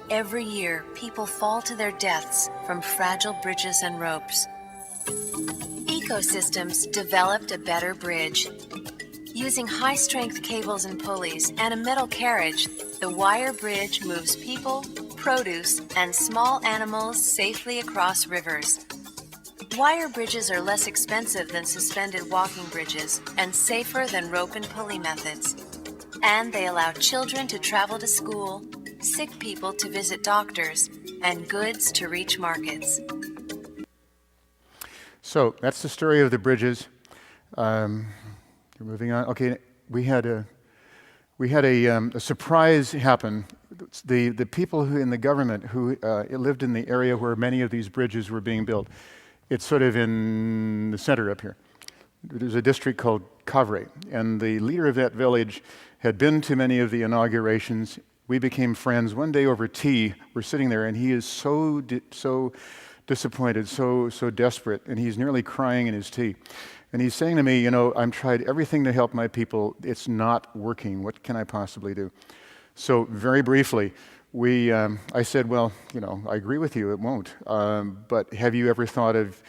Every year, people fall to their deaths from fragile bridges and ropes. Ecosystems developed a better bridge. Using high-strength cables and pulleys and a metal carriage, the wire bridge moves people, produce, and small animals safely across rivers. Wire bridges are less expensive than suspended walking bridges and safer than rope and pulley methods. And they allow children to travel to school, sick people to visit doctors, and goods to reach markets. So that's the story of the bridges. Moving on. Okay, we had a surprise happen. The people who in the government who lived in the area where many of these bridges were being built, it's sort of in the center up here. There's a district called Kavre, and the leader of that village had been to many of the inaugurations. We became friends. One day over tea, we're sitting there, and he is so disappointed, so desperate, and he's nearly crying in his tea. And he's saying to me, you know, I've tried everything to help my people. It's not working. What can I possibly do? So very briefly, I said, well, you know, I agree with you, it won't. But have you ever thought of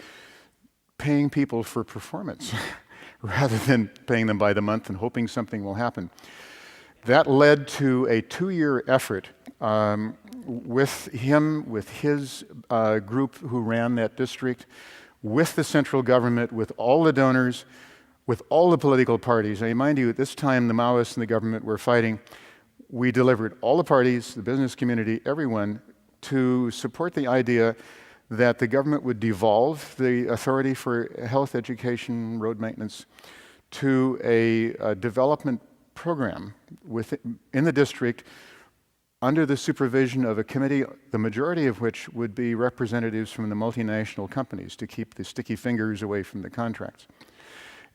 paying people for performance rather than paying them by the month and hoping something will happen? That led to a 2-year effort with him, with his group who ran that district, with the central government, with all the donors, with all the political parties. I remind you, at this time, the Maoists and the government were fighting. We delivered all the parties, the business community, everyone, to support the idea that the government would devolve the authority for health, education, road maintenance to a development program in the district under the supervision of a committee, the majority of which would be representatives from the multinational companies to keep the sticky fingers away from the contracts.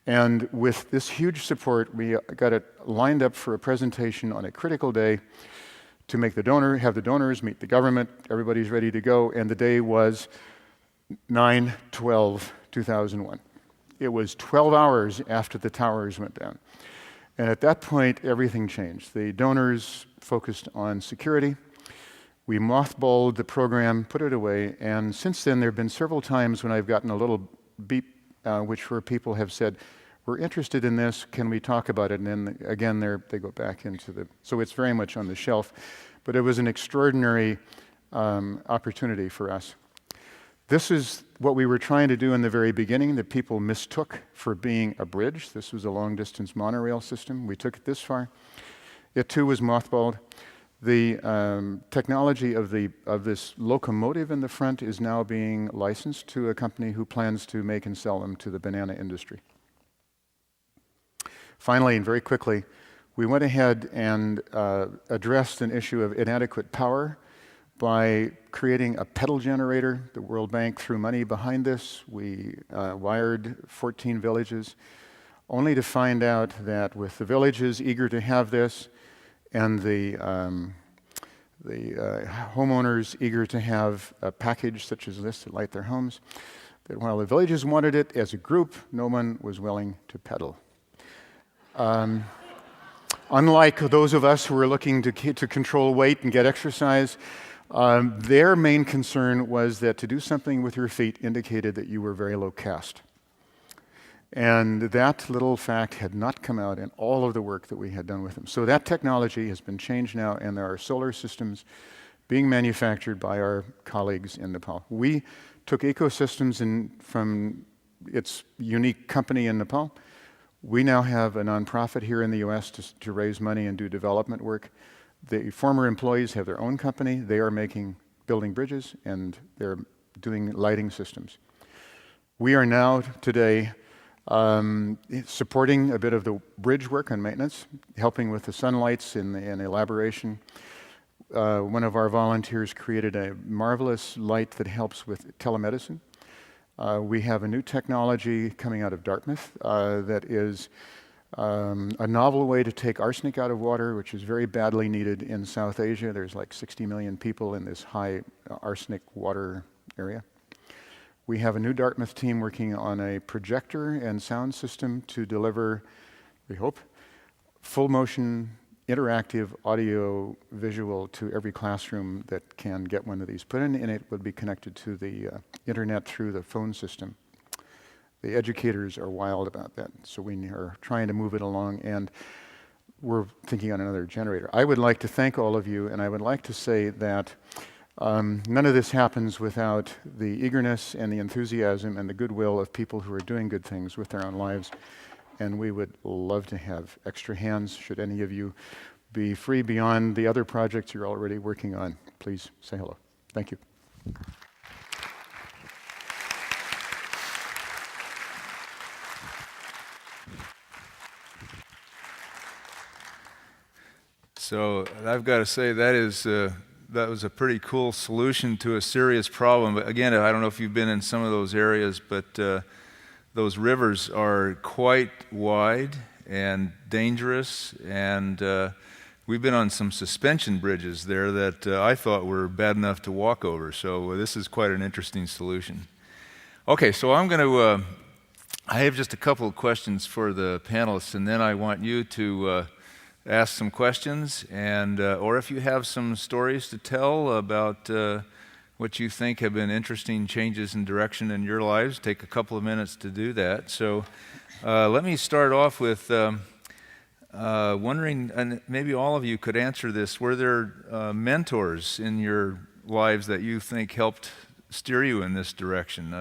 And with this huge support, we got it lined up for a presentation on a critical day to make have the donors meet the government. Everybody's ready to go. And the day was 9/12/2001. It was 12 hours after the towers went down. And at that point, everything changed. The donors focused on security. We mothballed the program, put it away. And since then, there have been several times when I've gotten a little beep where people have said, we're interested in this, can we talk about it? And then again, they go back into so it's very much on the shelf. But it was an extraordinary opportunity for us. This is what we were trying to do in the very beginning that people mistook for being a bridge. This was a long-distance monorail system. We took it this far. It too was mothballed. The technology of this locomotive in the front is now being licensed to a company who plans to make and sell them to the banana industry. Finally, and very quickly, we went ahead and addressed an issue of inadequate power by creating a pedal generator. The World Bank threw money behind this. We wired 14 villages, only to find out that with the villages eager to have this, and the homeowners eager to have a package such as this to light their homes, that while the villages wanted it as a group, no one was willing to pedal. Unlike those of us who were looking to control weight and get exercise, their main concern was that to do something with your feet indicated that you were very low caste. And that little fact had not come out in all of the work that we had done with them. So that technology has been changed now, and there are solar systems being manufactured by our colleagues in Nepal. We took Ecosystems from its unique company in Nepal. We now have a nonprofit here in the US to raise money and do development work. The former employees have their own company. They are building bridges, and they're doing lighting systems. We are now today Supporting a bit of the bridge work and maintenance, helping with the sunlights in elaboration. One of our volunteers created a marvelous light that helps with telemedicine. We have a new technology coming out of Dartmouth that is a novel way to take arsenic out of water, which is very badly needed in South Asia. There's like 60 million people in this high arsenic water area. We have a new Dartmouth team working on a projector and sound system to deliver, we hope, full motion, interactive audio visual to every classroom that can get one of these put in, and it would be connected to the internet through the phone system. The educators are wild about that, so we are trying to move it along, and we're thinking on another generator. I would like to thank all of you, and I would like to say that none of this happens without the eagerness and the enthusiasm and the goodwill of people who are doing good things with their own lives. And we would love to have extra hands. Should any of you be free beyond the other projects you're already working on, please say hello. Thank you. So I've got to say that was a pretty cool solution to a serious problem. But again, I don't know if you've been in some of those areas, but those rivers are quite wide and dangerous, and we've been on some suspension bridges there that I thought were bad enough to walk over. So this is quite an interesting solution. Okay, so I'm going to, I have just a couple of questions for the panelists, and then I want you to ask some questions, and or if you have some stories to tell about what you think have been interesting changes in direction in your lives, take a couple of minutes to do that. So let me start off with wondering, and maybe all of you could answer this, were there mentors in your lives that you think helped steer you in this direction?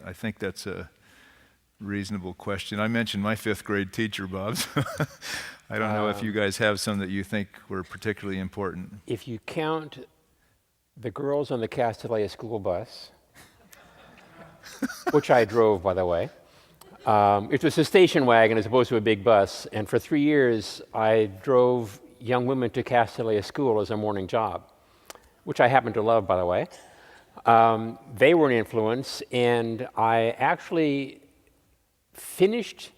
I think that's a reasonable question. I mentioned my 5th grade teacher, Bob. I don't know if you guys have some that you think were particularly important. If you count the girls on the Castanea school bus, which I drove, by the way, it was a station wagon as opposed to a big bus, and for 3 years I drove young women to Castanea school as a morning job, which I happen to love, by the way. They were an influence, and I actually finished.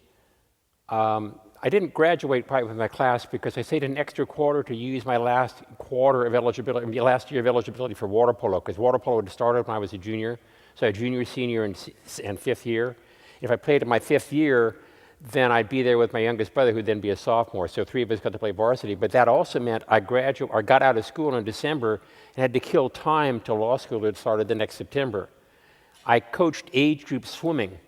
I didn't graduate probably with my class because I stayed an extra quarter to use my last quarter of eligibility, last year of eligibility for water polo, because water polo had started when I was a junior. So I had junior, senior, and 5th year. If I played in my 5th year, then I'd be there with my youngest brother, who'd then be a sophomore. So 3 of us got to play varsity. But that also meant I got out of school in December and had to kill time till law school had started the next September. I coached age group swimming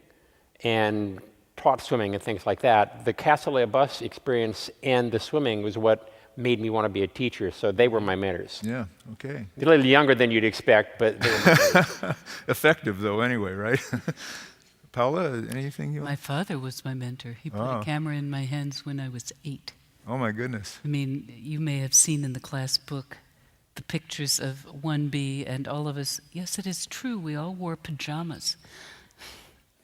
and taught swimming and things like that. The Castanea bus experience and the swimming was what made me want to be a teacher, so they were my mentors. Yeah, okay. They're a little younger than you'd expect, but they were my mentors. Effective, though, anyway, right? Paula, anything you want? My father was my mentor. He put a camera in my hands when I was 8. Oh, my goodness. I mean, you may have seen in the class book the pictures of 1B and all of us. Yes, it is true, we all wore pajamas.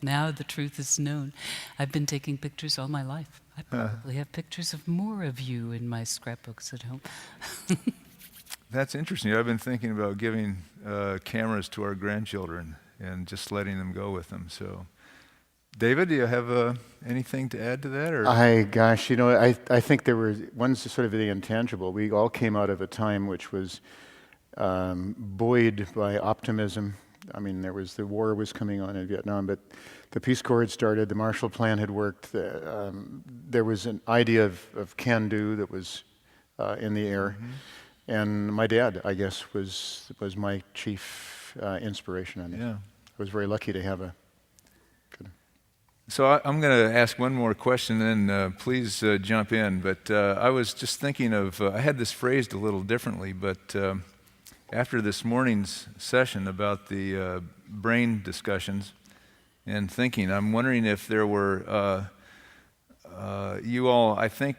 Now the truth is known. I've been taking pictures all my life. I probably have pictures of more of you in my scrapbooks at home. That's interesting. I've been thinking about giving cameras to our grandchildren and just letting them go with them. So, David, do you have anything to add to that? Or? I think there were one's sort of the intangible. We all came out of a time which was buoyed by optimism. I mean, the war was coming on in Vietnam, but the Peace Corps had started, the Marshall Plan had worked, there was an idea of can-do that was in the air. Mm-hmm. And my dad, I guess, was my chief inspiration on it. Yeah. I was very lucky to have a... So I'm going to ask one more question, and please jump in. But I was just thinking of, I had this phrased a little differently, but after this morning's session about the brain discussions and thinking, I'm wondering if there were, you all, I think,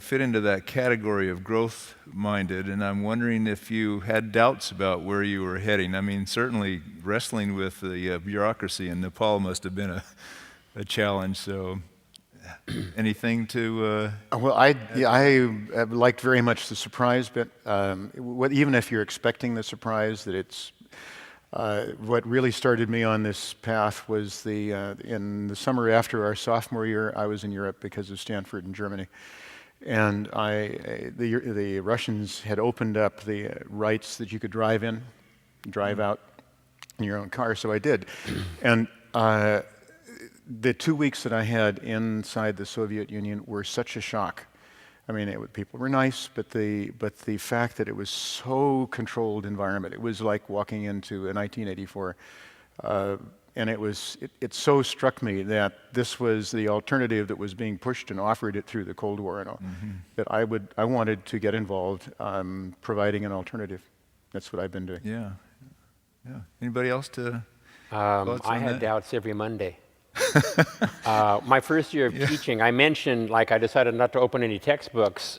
fit into that category of growth-minded, and I'm wondering if you had doubts about where you were heading. I mean, certainly wrestling with the bureaucracy in Nepal must have been a challenge. So, anything to? Well, I liked very much the surprise bit. Even if you're expecting the surprise, that it's what really started me on this path was in the summer after our sophomore year, I was in Europe because of Stanford in Germany, and the Russians had opened up the rights that you could drive out in your own car, so I did, and. The 2 weeks that I had inside the Soviet Union were such a shock. I mean, people were nice, but the fact that it was so controlled environment, it was like walking into a 1984, and it so struck me that this was the alternative that was being pushed and offered it through the Cold War and all, that I wanted to get involved, providing an alternative. That's what I've been doing. Yeah. Anybody else to? I had doubts every Monday. My first year of teaching, I mentioned, I decided not to open any textbooks,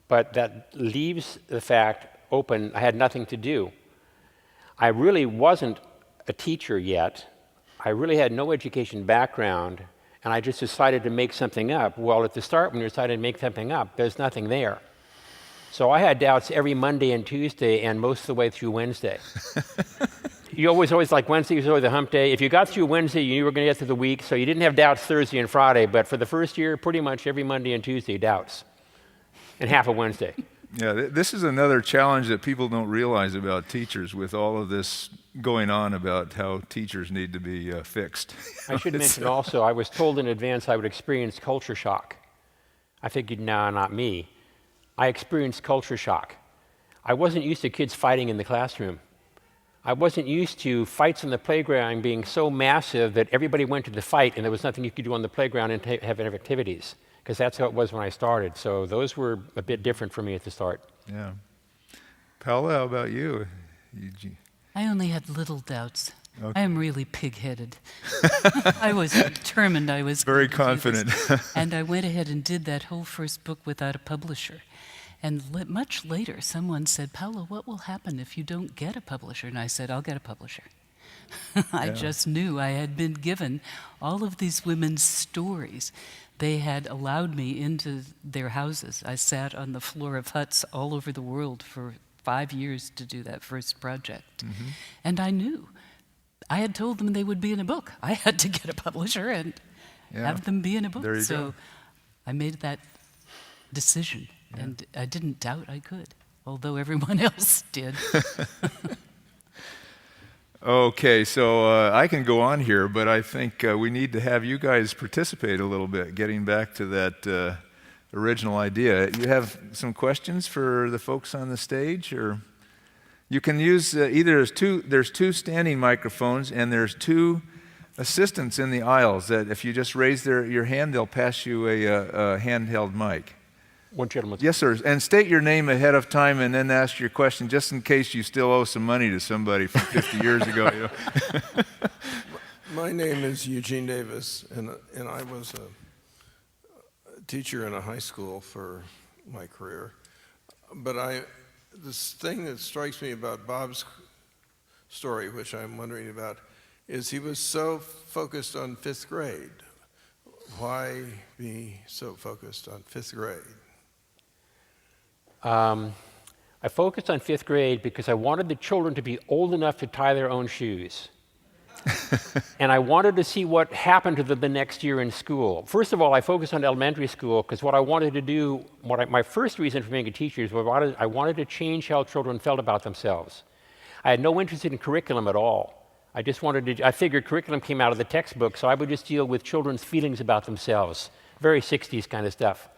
but that leaves the fact open, I had nothing to do. I really wasn't a teacher yet. I really had no education background, and I just decided to make something up. Well, at the start, when you decided to make something up, there's nothing there. So I had doubts every Monday and Tuesday and most of the way through Wednesday. You always like Wednesday was always the hump day. If you got through Wednesday, you knew you were going to get through the week, so you didn't have doubts Thursday and Friday, but for the first year, pretty much every Monday and Tuesday, doubts, and half of Wednesday. Yeah, this is another challenge that people don't realize about teachers with all of this going on about how teachers need to be fixed. I should mention also, I was told in advance I would experience culture shock. I figured, no, not me. I experienced culture shock. I wasn't used to kids fighting in the classroom. I wasn't used to fights on the playground being so massive that everybody went to the fight and there was nothing you could do on the playground and have activities, because that's how it was when I started. So those were a bit different for me at the start. Yeah. Paula, how about you? I only had little doubts. Okay. I am really pig-headed. I was determined I was very going to do confident. this. And I went ahead and did that whole first book without a publisher. And much later, someone said, Paula, what will happen if you don't get a publisher? And I said, I'll get a publisher. I just knew I had been given all of these women's stories. They had allowed me into their houses. I sat on the floor of huts all over the world for 5 years to do that first project. And I knew. I had told them they would be in a book. I had to get a publisher and have them be in a book. There you so go. I made that decision. And I didn't doubt I could, although everyone else did. Okay, so I can go on here, but I think we need to have you guys participate a little bit, getting back to that original idea. You have some questions for the folks on the stage, or you can use either there's two standing microphones and there's two assistants in the aisles that if you just raise your hand, they'll pass you a handheld mic. One gentleman. Yes, sir. And state your name ahead of time and then ask your question, just in case you still owe some money to somebody from 50 years ago. You know? My name is Eugene Davis, and I was a teacher in a high school for my career. But this thing that strikes me about Bob's story, which I'm wondering about, is he was so focused on fifth grade. Why be so focused on fifth grade? I focused on fifth grade because I wanted the children to be old enough to tie their own shoes. And I wanted to see what happened to them the next year in school. First of all, I focused on elementary school because what I wanted to do, my first reason for being a teacher is I wanted to change how children felt about themselves. I had no interest in curriculum at all. I figured curriculum came out of the textbook, so I would just deal with children's feelings about themselves. Very 60s kind of stuff.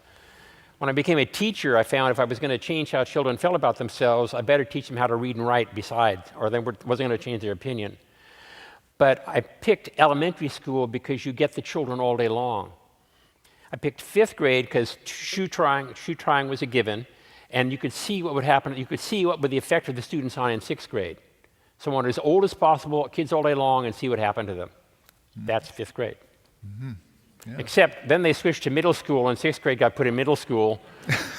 When I became a teacher, I found if I was going to change how children felt about themselves, I better teach them how to read and write besides, or they wasn't going to change their opinion. But I picked elementary school because you get the children all day long. I picked fifth grade because shoe trying was a given, and you could see what would happen. You could see what would the effect of the students on in sixth grade. So I wanted as old as possible, kids all day long, and see what happened to them. That's fifth grade. Yeah. Except then they switched to middle school, and sixth grade got put in middle school.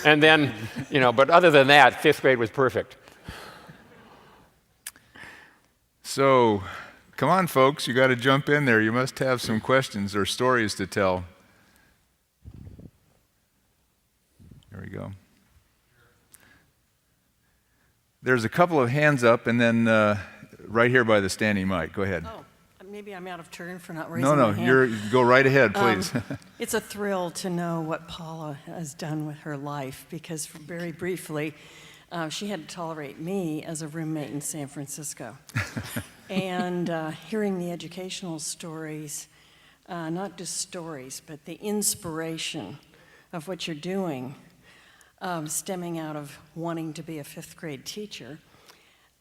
And then, but other than that, fifth grade was perfect. So, Come on, folks, you got to jump in there. You must have some questions or stories to tell. There we go. There's a couple of hands up, and then right here by the standing mic. Go ahead. Oh, maybe I'm out of turn for not raising my No, hand. go right ahead, please. It's a thrill to know what Paula has done with her life, because very briefly, she had to tolerate me as a roommate in San Francisco. And hearing the educational stories, not just stories, but the inspiration of what you're doing, stemming out of wanting to be a fifth grade teacher.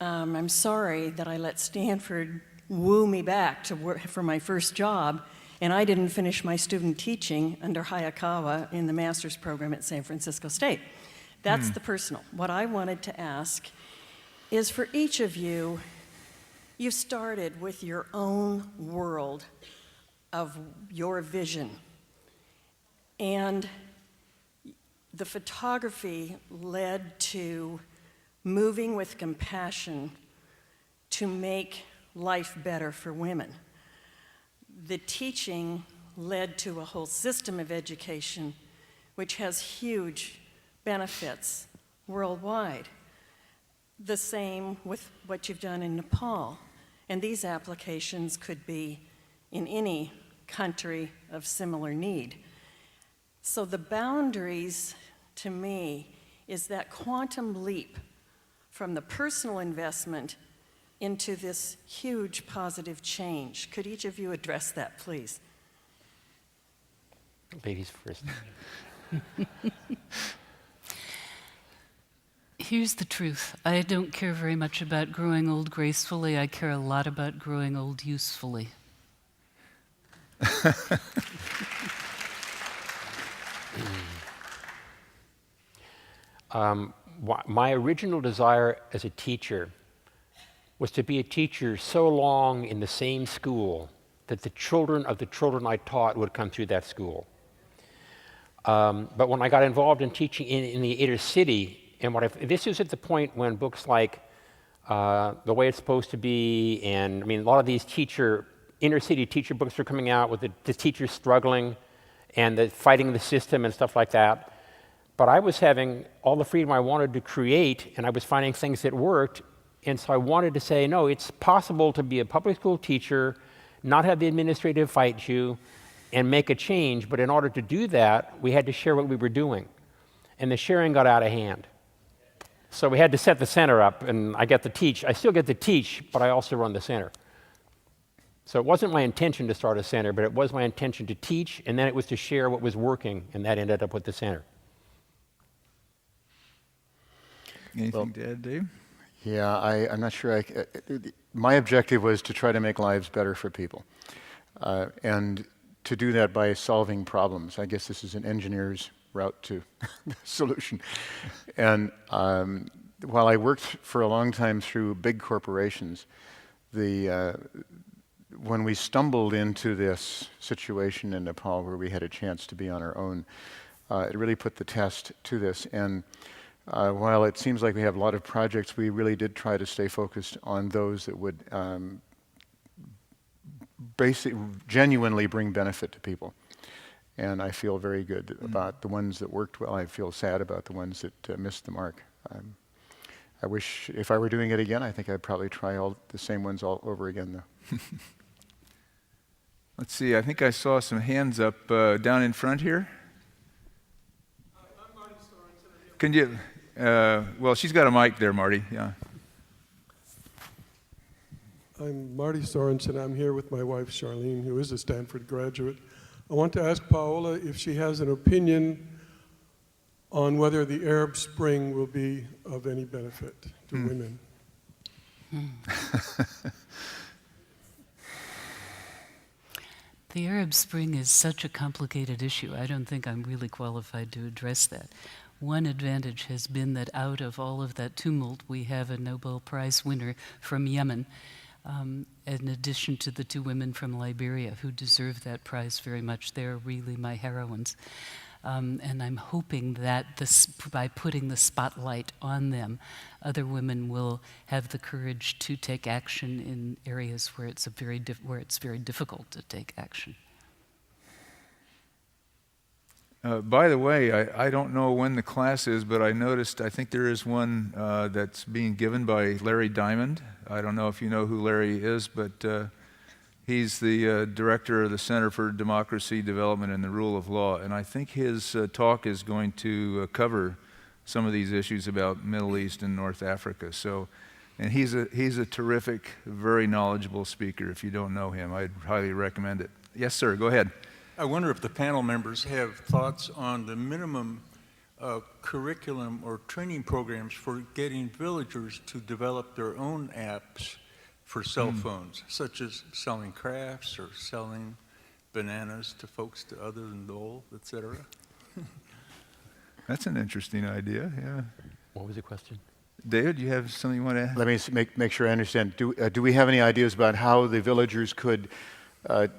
I'm sorry that I let Stanford woo me back to work for my first job, and I didn't finish my student teaching under Hayakawa in the master's program at San Francisco State. That's the personal. What I wanted to ask is, for each of you, you started with your own world of your vision, and the photography led to moving with compassion to make life better for women. The teaching led to a whole system of education which has huge benefits worldwide. The same with what you've done in Nepal. And these applications could be in any country of similar need. So the boundaries, to me, is that quantum leap from the personal investment into this huge positive change. Could each of you address that, please? Ladies first. Here's the truth. I don't care very much about growing old gracefully. I care a lot about growing old usefully. My original desire as a teacher was to be a teacher so long in the same school that the children of the children I taught would come through that school. But when I got involved in teaching in the inner city, and this is at the point when books like The Way It's Supposed to Be, and I mean, a lot of these inner city teacher books were coming out with the teachers struggling and fighting the system and stuff like that. But I was having all the freedom I wanted to create, and I was finding things that worked. And so I wanted to say, no, it's possible to be a public school teacher, not have the administrative fight you, and make a change. But in order to do that, we had to share what we were doing. And the sharing got out of hand. So we had to set the center up, and I still get to teach, but I also run the center. So it wasn't my intention to start a center, but it was my intention to teach, and then it was to share what was working, and that ended up with the center. Anything to add, Dave? Yeah, I'm not sure. My objective was to try to make lives better for people, and to do that by solving problems. I guess this is an engineer's route to solution. And while I worked for a long time through big corporations, when we stumbled into this situation in Nepal where we had a chance to be on our own, it really put the test to this. And while it seems like we have a lot of projects, we really did try to stay focused on those that would genuinely bring benefit to people. And I feel very good about the ones that worked well. I feel sad about the ones that missed the mark. I wish, if I were doing it again, I think I'd probably try all the same ones all over again, though. Let's see, I think I saw some hands up down in front here. I'm Marty Sorensen. Can you, well, she's got a mic there, Marty, yeah. I'm Marty Sorensen. I'm here with my wife, Charlene, who is a Stanford graduate. I want to ask Paola if she has an opinion on whether the Arab Spring will be of any benefit to women. The Arab Spring is such a complicated issue. I don't think I'm really qualified to address that. One advantage has been that out of all of that tumult, we have a Nobel Prize winner from Yemen, in addition to the two women from Liberia who deserve that prize very much. They're really my heroines. And I'm hoping that by putting the spotlight on them, other women will have the courage to take action in areas where it's very difficult to take action. By the way, I don't know when the class is, but I think there is one that's being given by Larry Diamond. I don't know if you know who Larry is, but he's the director of the Center for Democracy, Development, and the Rule of Law. And I think his talk is going to cover some of these issues about Middle East and North Africa. And he's a terrific, very knowledgeable speaker. If you don't know him, I'd highly recommend it. Yes, sir, go ahead. I wonder if the panel members have thoughts on the minimum curriculum or training programs for getting villagers to develop their own apps for cell phones, such as selling crafts or selling bananas to folks to other than Dole, etc. That's an interesting idea, yeah. What was the question? David, you have something you want to add? Let me make sure I understand. Do we have any ideas about how the villagers could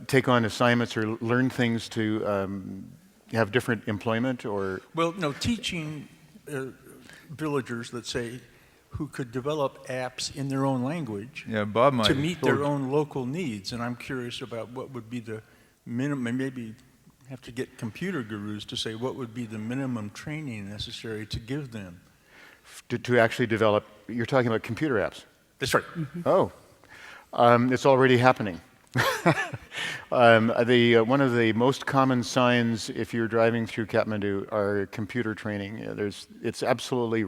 take on assignments or learn things to have different employment or? Well, no, teaching villagers, let's say, who could develop apps in their own language to meet their own local needs. And I'm curious about what would be the minimum, maybe have to get computer gurus to say what would be the minimum training necessary to give them. To actually develop, you're talking about computer apps? That's right. Mm-hmm. Oh, it's already happening. One of the most common signs if you're driving through Kathmandu are computer training. It's absolutely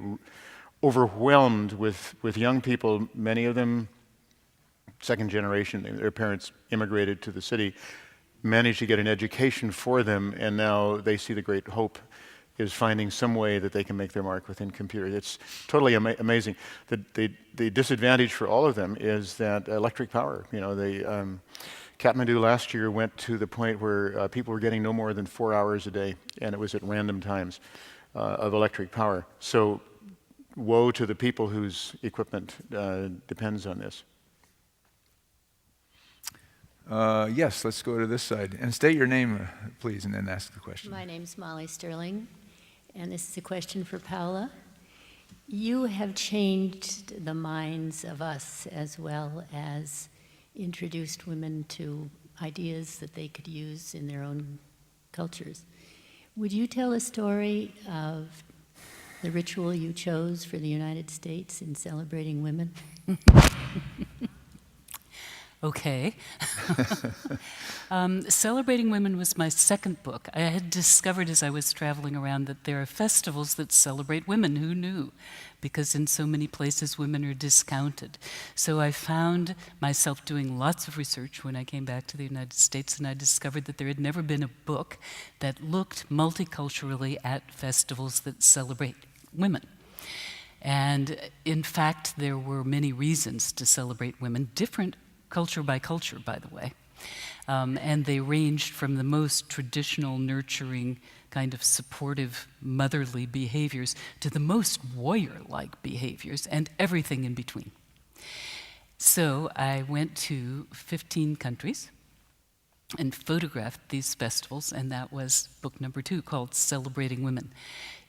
overwhelmed with young people, many of them second generation. Their parents immigrated to the city, managed to get an education for them, and now they see the great hope is finding some way that they can make their mark within computers. It's totally amazing. The disadvantage for all of them is that electric power. Kathmandu last year went to the point where people were getting no more than 4 hours a day, and it was at random times of electric power. So woe to the people whose equipment depends on this. Yes, let's go to this side. And state your name, please, and then ask the question. My name's Molly Sterling, and this is a question for Paula. You have changed the minds of us as well as introduced women to ideas that they could use in their own cultures. Would you tell a story of the ritual you chose for the United States in celebrating women? Okay. Celebrating Women was my second book. I had discovered as I was traveling around that there are festivals that celebrate women. Who knew? Because in so many places women are discounted. So I found myself doing lots of research when I came back to the United States, and I discovered that there had never been a book that looked multiculturally at festivals that celebrate women. And in fact, there were many reasons to celebrate women, different culture by culture, by the way. And they ranged from the most traditional, nurturing, kind of supportive, motherly behaviors to the most warrior-like behaviors and everything in between. So I went to 15 countries and photographed these festivals, and that was book number 2, called Celebrating Women.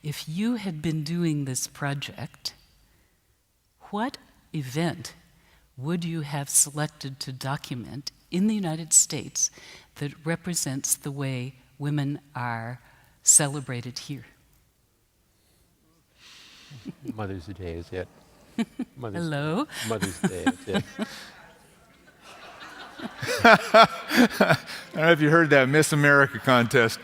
If you had been doing this project, what event would you have selected to document in the United States that represents the way women are celebrated here? Mother's Day is it. Hello? Mother's Day is it. I don't know if you heard that Miss America contest.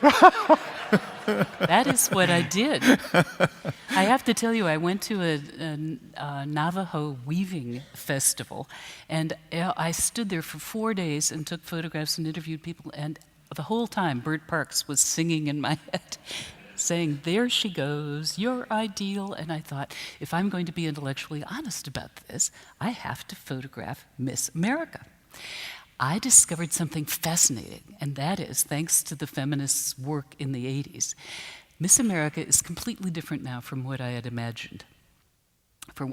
That is what I did. I have to tell you, I went to a Navajo weaving festival, and I stood there for 4 days and took photographs and interviewed people, and the whole time Bert Parks was singing in my head, saying, "There she goes, your ideal." And I thought, if I'm going to be intellectually honest about this, I have to photograph Miss America. I discovered something fascinating, and that is, thanks to the feminists' work in the 80s, Miss America is completely different now from what I had imagined.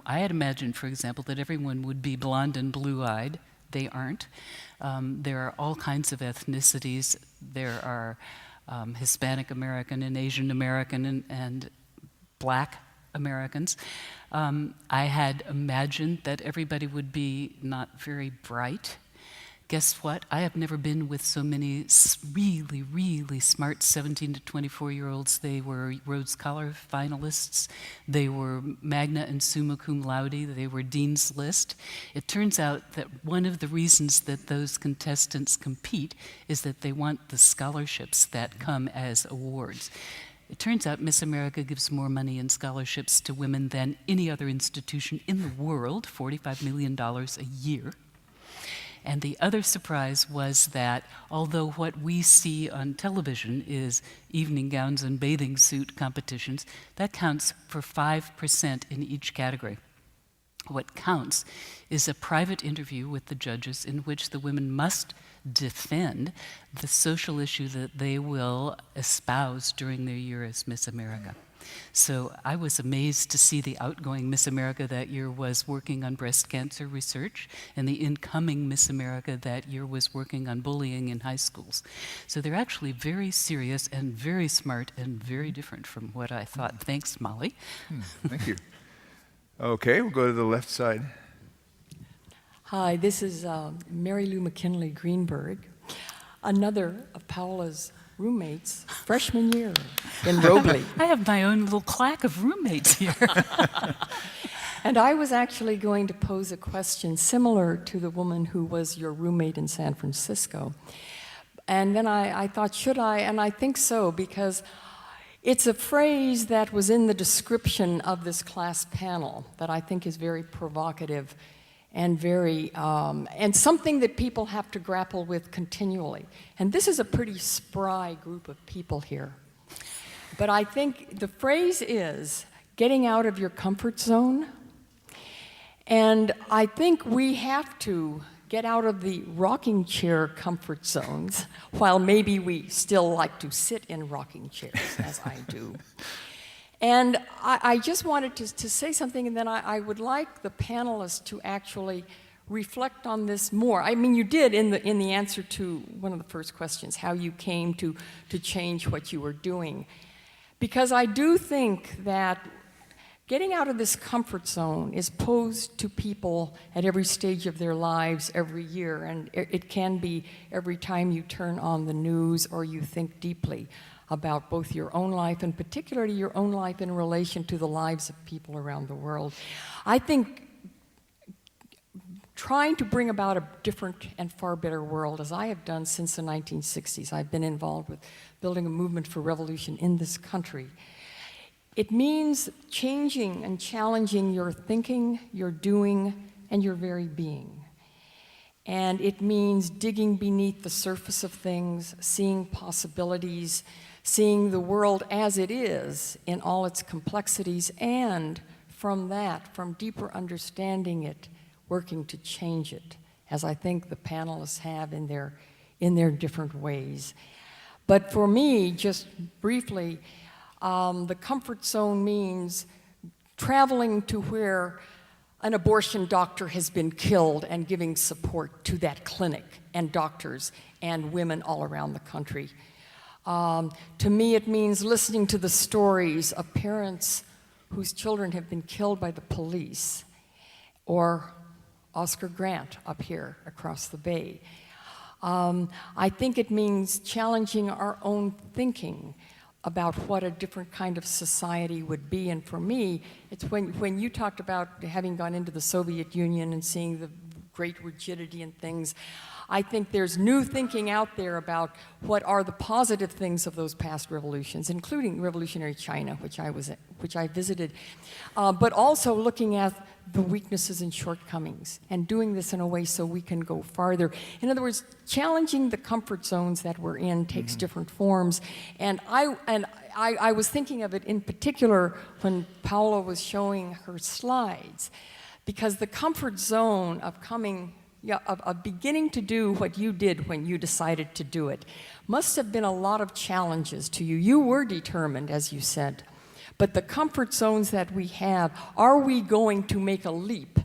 I had imagined, for example, that everyone would be blonde and blue-eyed. They aren't. There are all kinds of ethnicities. There are Hispanic American and Asian American and Black Americans. I had imagined that everybody would be not very bright. Guess what? I have never been with so many really, really smart 17 to 24-year-olds. They were Rhodes Scholar finalists. They were magna and summa cum laude. They were Dean's List. It turns out that one of the reasons that those contestants compete is that they want the scholarships that come as awards. It turns out Miss America gives more money in scholarships to women than any other institution in the world, $45 million a year. And the other surprise was that although what we see on television is evening gowns and bathing suit competitions, that counts for 5% in each category. What counts is a private interview with the judges in which the women must defend the social issue that they will espouse during their year as Miss America. So I was amazed to see the outgoing Miss America that year was working on breast cancer research, and the incoming Miss America that year was working on bullying in high schools. So they're actually very serious and very smart and very different from what I thought. Thanks, Molly. Thank you. Okay, we'll go to the left side. Hi, this is Mary Lou McKinley Greenberg, another of Paola's roommates, freshman year in Robley. I have my own little claque of roommates here. And I was actually going to pose a question similar to the woman who was your roommate in San Francisco. And then I thought, should I? And I think so, because it's a phrase that was in the description of this class panel that I think is very provocative and very, and something that people have to grapple with continually. And this is a pretty spry group of people here. But I think the phrase is getting out of your comfort zone. And I think we have to get out of the rocking chair comfort zones, while maybe we still like to sit in rocking chairs, as I do. And I just wanted to say something, and then I would like the panelists to actually reflect on this more. I mean, you did in the answer to one of the first questions, how you came to change what you were doing. Because I do think that getting out of this comfort zone is posed to people at every stage of their lives every year, and it can be every time you turn on the news or you think deeply about both your own life and particularly your own life in relation to the lives of people around the world. I think trying to bring about a different and far better world, as I have done since the 1960s, I've been involved with building a movement for revolution in this country. It means changing and challenging your thinking, your doing, and your very being. And it means digging beneath the surface of things, seeing possibilities, seeing the world as it is in all its complexities, and from that, from deeper understanding it, working to change it, as I think the panelists have in their different ways. But for me, just briefly, the comfort zone means traveling to where an abortion doctor has been killed and giving support to that clinic and doctors and women all around the country. To me, it means listening to the stories of parents whose children have been killed by the police, or Oscar Grant up here across the bay. I think it means challenging our own thinking about what a different kind of society would be. And for me, it's when you talked about having gone into the Soviet Union and seeing the great rigidity and things, I think there's new thinking out there about what are the positive things of those past revolutions, including revolutionary China, which I visited, but also looking at the weaknesses and shortcomings and doing this in a way so we can go farther. In other words, challenging the comfort zones that we're in takes different forms. And I was thinking of it in particular when Paola was showing her slides, because the comfort zone of of beginning to do what you did when you decided to do it must have been a lot of challenges to you. You were determined, as you said. But the comfort zones that we have, are we going to make a leap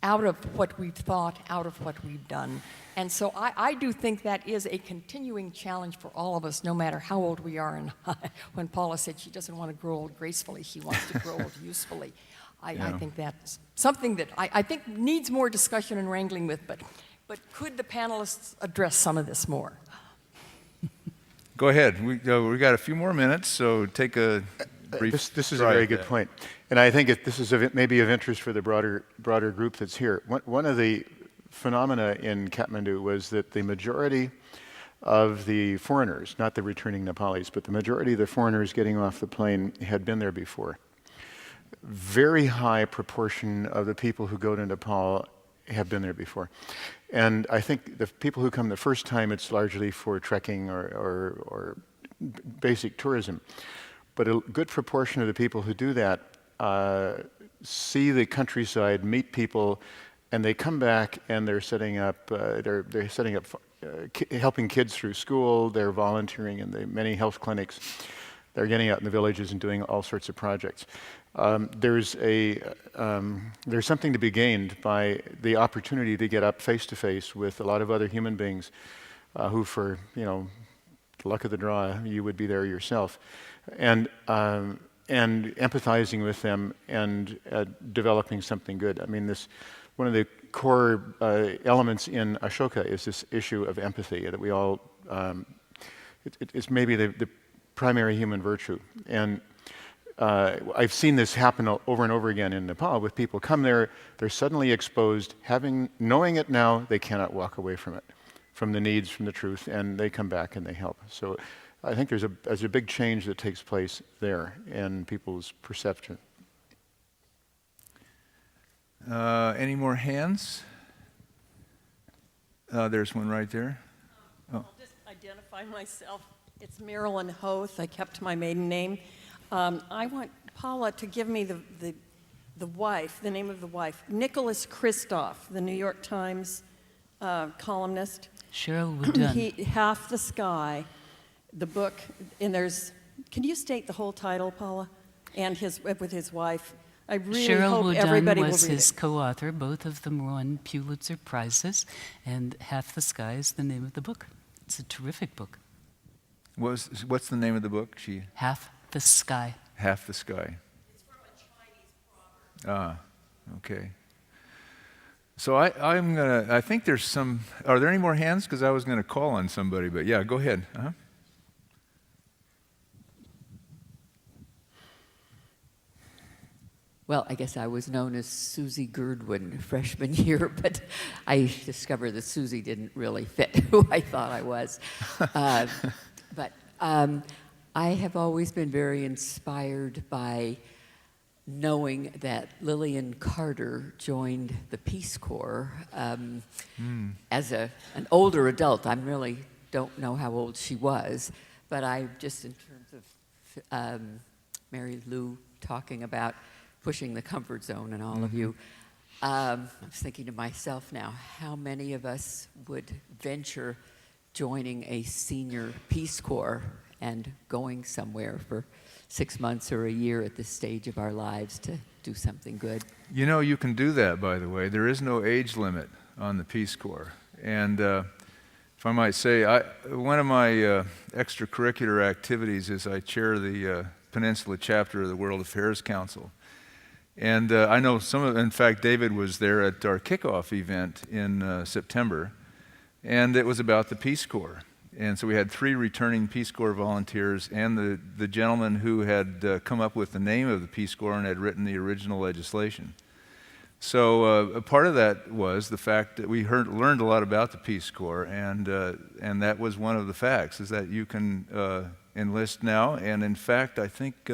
out of what we've thought, out of what we've done. And so I do think that is a continuing challenge for all of us, no matter how old we are. And when Paula said she doesn't want to grow old gracefully, she wants to grow old usefully. I think that's something that I think needs more discussion and wrangling with, but could the panelists address some of this more? Go ahead. We got a few more minutes, so take a brief. This is a very good point. And I think this is maybe of interest for the broader group that's here. One of the phenomena in Kathmandu was that the majority of the foreigners, not the returning Nepalis, but the majority of the foreigners getting off the plane had been there before. Very high proportion of the people who go to Nepal have been there before. And I think the people who come the first time, it's largely for trekking or basic tourism. But a good proportion of the people who do that see the countryside, meet people, and they come back and they're setting up, helping kids through school. They're volunteering in the many health clinics. They're getting out in the villages and doing all sorts of projects. There's something to be gained by the opportunity to get up face to face with a lot of other human beings who, for the luck of the draw, you would be there yourself, and empathizing with them and developing something good. I mean, one of the core elements in Ashoka is this issue of empathy, that we all, it's maybe the primary human virtue. And I've seen this happen over and over again in Nepal with people come there, they're suddenly exposed, knowing it now, they cannot walk away from it, from the needs, from the truth, and they come back and they help. So I think there's a big change that takes place there in people's perception. Any more hands? There's one right there. I'll just identify myself. It's Marilyn Hoth. I kept my maiden name. I want Paula to give me the wife, the name of the wife, Nicholas Kristof, the New York Times columnist. Cheryl Woodun. Half the Sky, the book, and can you state the whole title, Paula? And with his wife. I really Cheryl hope Woodun everybody will was read his it. co-author. Both of them won Pulitzer Prizes, and Half the Sky is the name of the book. It's a terrific book. What's the name of the book? Half the Sky. Half the Sky. It's from a Chinese proverb. Okay. So I think there's some, are there any more hands? Because I was going to call on somebody, but yeah, go ahead. Well, I guess I was known as Susie Gerdwin freshman year, but I discovered that Susie didn't really fit who I thought I was. But I have always been very inspired by knowing that Lillian Carter joined the Peace Corps as an older adult. I really don't know how old she was, but I just, in terms of Mary Lou talking about pushing the comfort zone and all of you, I was thinking to myself now, how many of us would venture joining a senior Peace Corps and going somewhere for 6 months or a year at this stage of our lives to do something good? You know, you can do that, by the way. There is no age limit on the Peace Corps. And if I might say, one of my extracurricular activities is I chair the Peninsula chapter of the World Affairs Council. And I know in fact, David was there at our kickoff event in September, and it was about the Peace Corps. And so we had 3 returning Peace Corps volunteers and the gentleman who had come up with the name of the Peace Corps and had written the original legislation. So a part of that was the fact that we learned a lot about the Peace Corps, and that was one of the facts, is that you can enlist now. And in fact, I think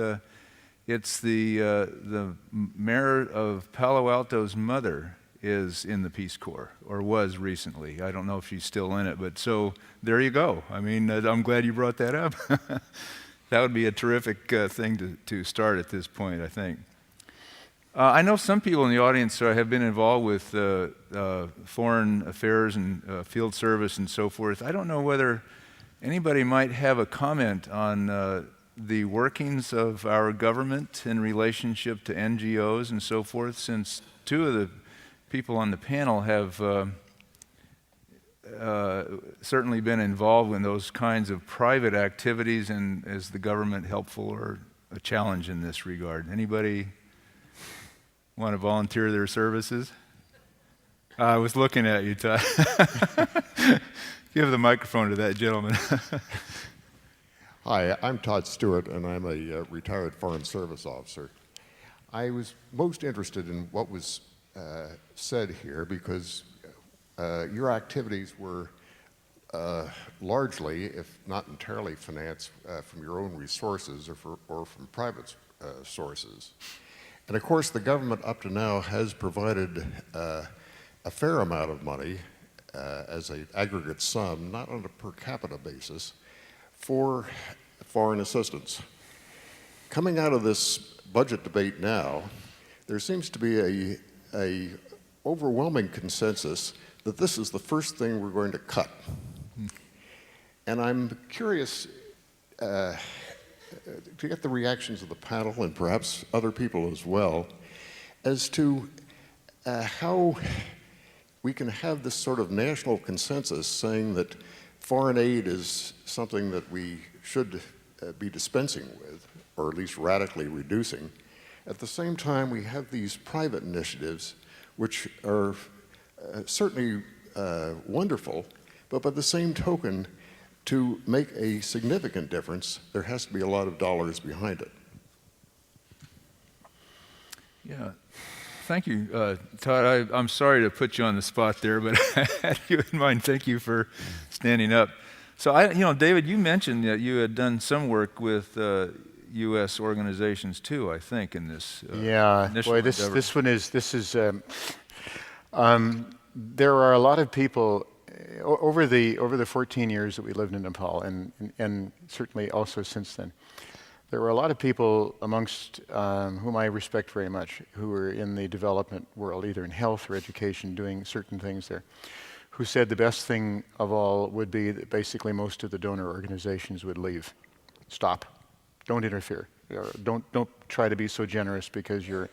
it's the mayor of Palo Alto's mother is in the Peace Corps, or was recently. I don't know if she's still in it, but so there you go. I mean, I'm glad you brought that up. That would be a terrific thing to start at this point, I think. I know some people in the audience have been involved with foreign affairs and field service and so forth. I don't know whether anybody might have a comment on the workings of our government in relationship to NGOs and so forth, since 2 of the people on the panel have certainly been involved in those kinds of private activities, and is the government helpful or a challenge in this regard? Anybody want to volunteer their services? I was looking at you, Todd. Give the microphone to that gentleman. Hi, I'm Todd Stewart, and I'm a retired Foreign Service officer. I was most interested in what was said here because your activities were largely, if not entirely, financed from your own resources or from private sources. And of course, the government up to now has provided a fair amount of money as an aggregate sum, not on a per capita basis, for foreign assistance. Coming out of this budget debate now, there seems to be a overwhelming consensus that this is the first thing we're going to cut. And I'm curious to get the reactions of the panel and perhaps other people as well as to how we can have this sort of national consensus saying that foreign aid is something that we should be dispensing with, or at least radically reducing. At the same time, we have these private initiatives which are certainly wonderful, but by the same token, to make a significant difference, there has to be a lot of dollars behind it. Yeah. Thank you, Todd. I'm sorry to put you on the spot there, but I had you in mind. Thank you for standing up. So, David, you mentioned that you had done some work with U.S. organizations too, I think, in this initial boy, endeavor. There are a lot of people over the 14 years that we lived in Nepal, and certainly also since then. There were a lot of people amongst whom I respect very much, who were in the development world, either in health or education, doing certain things there, who said the best thing of all would be that basically most of the donor organizations would leave. Stop. Don't interfere. Don't try to be so generous because you're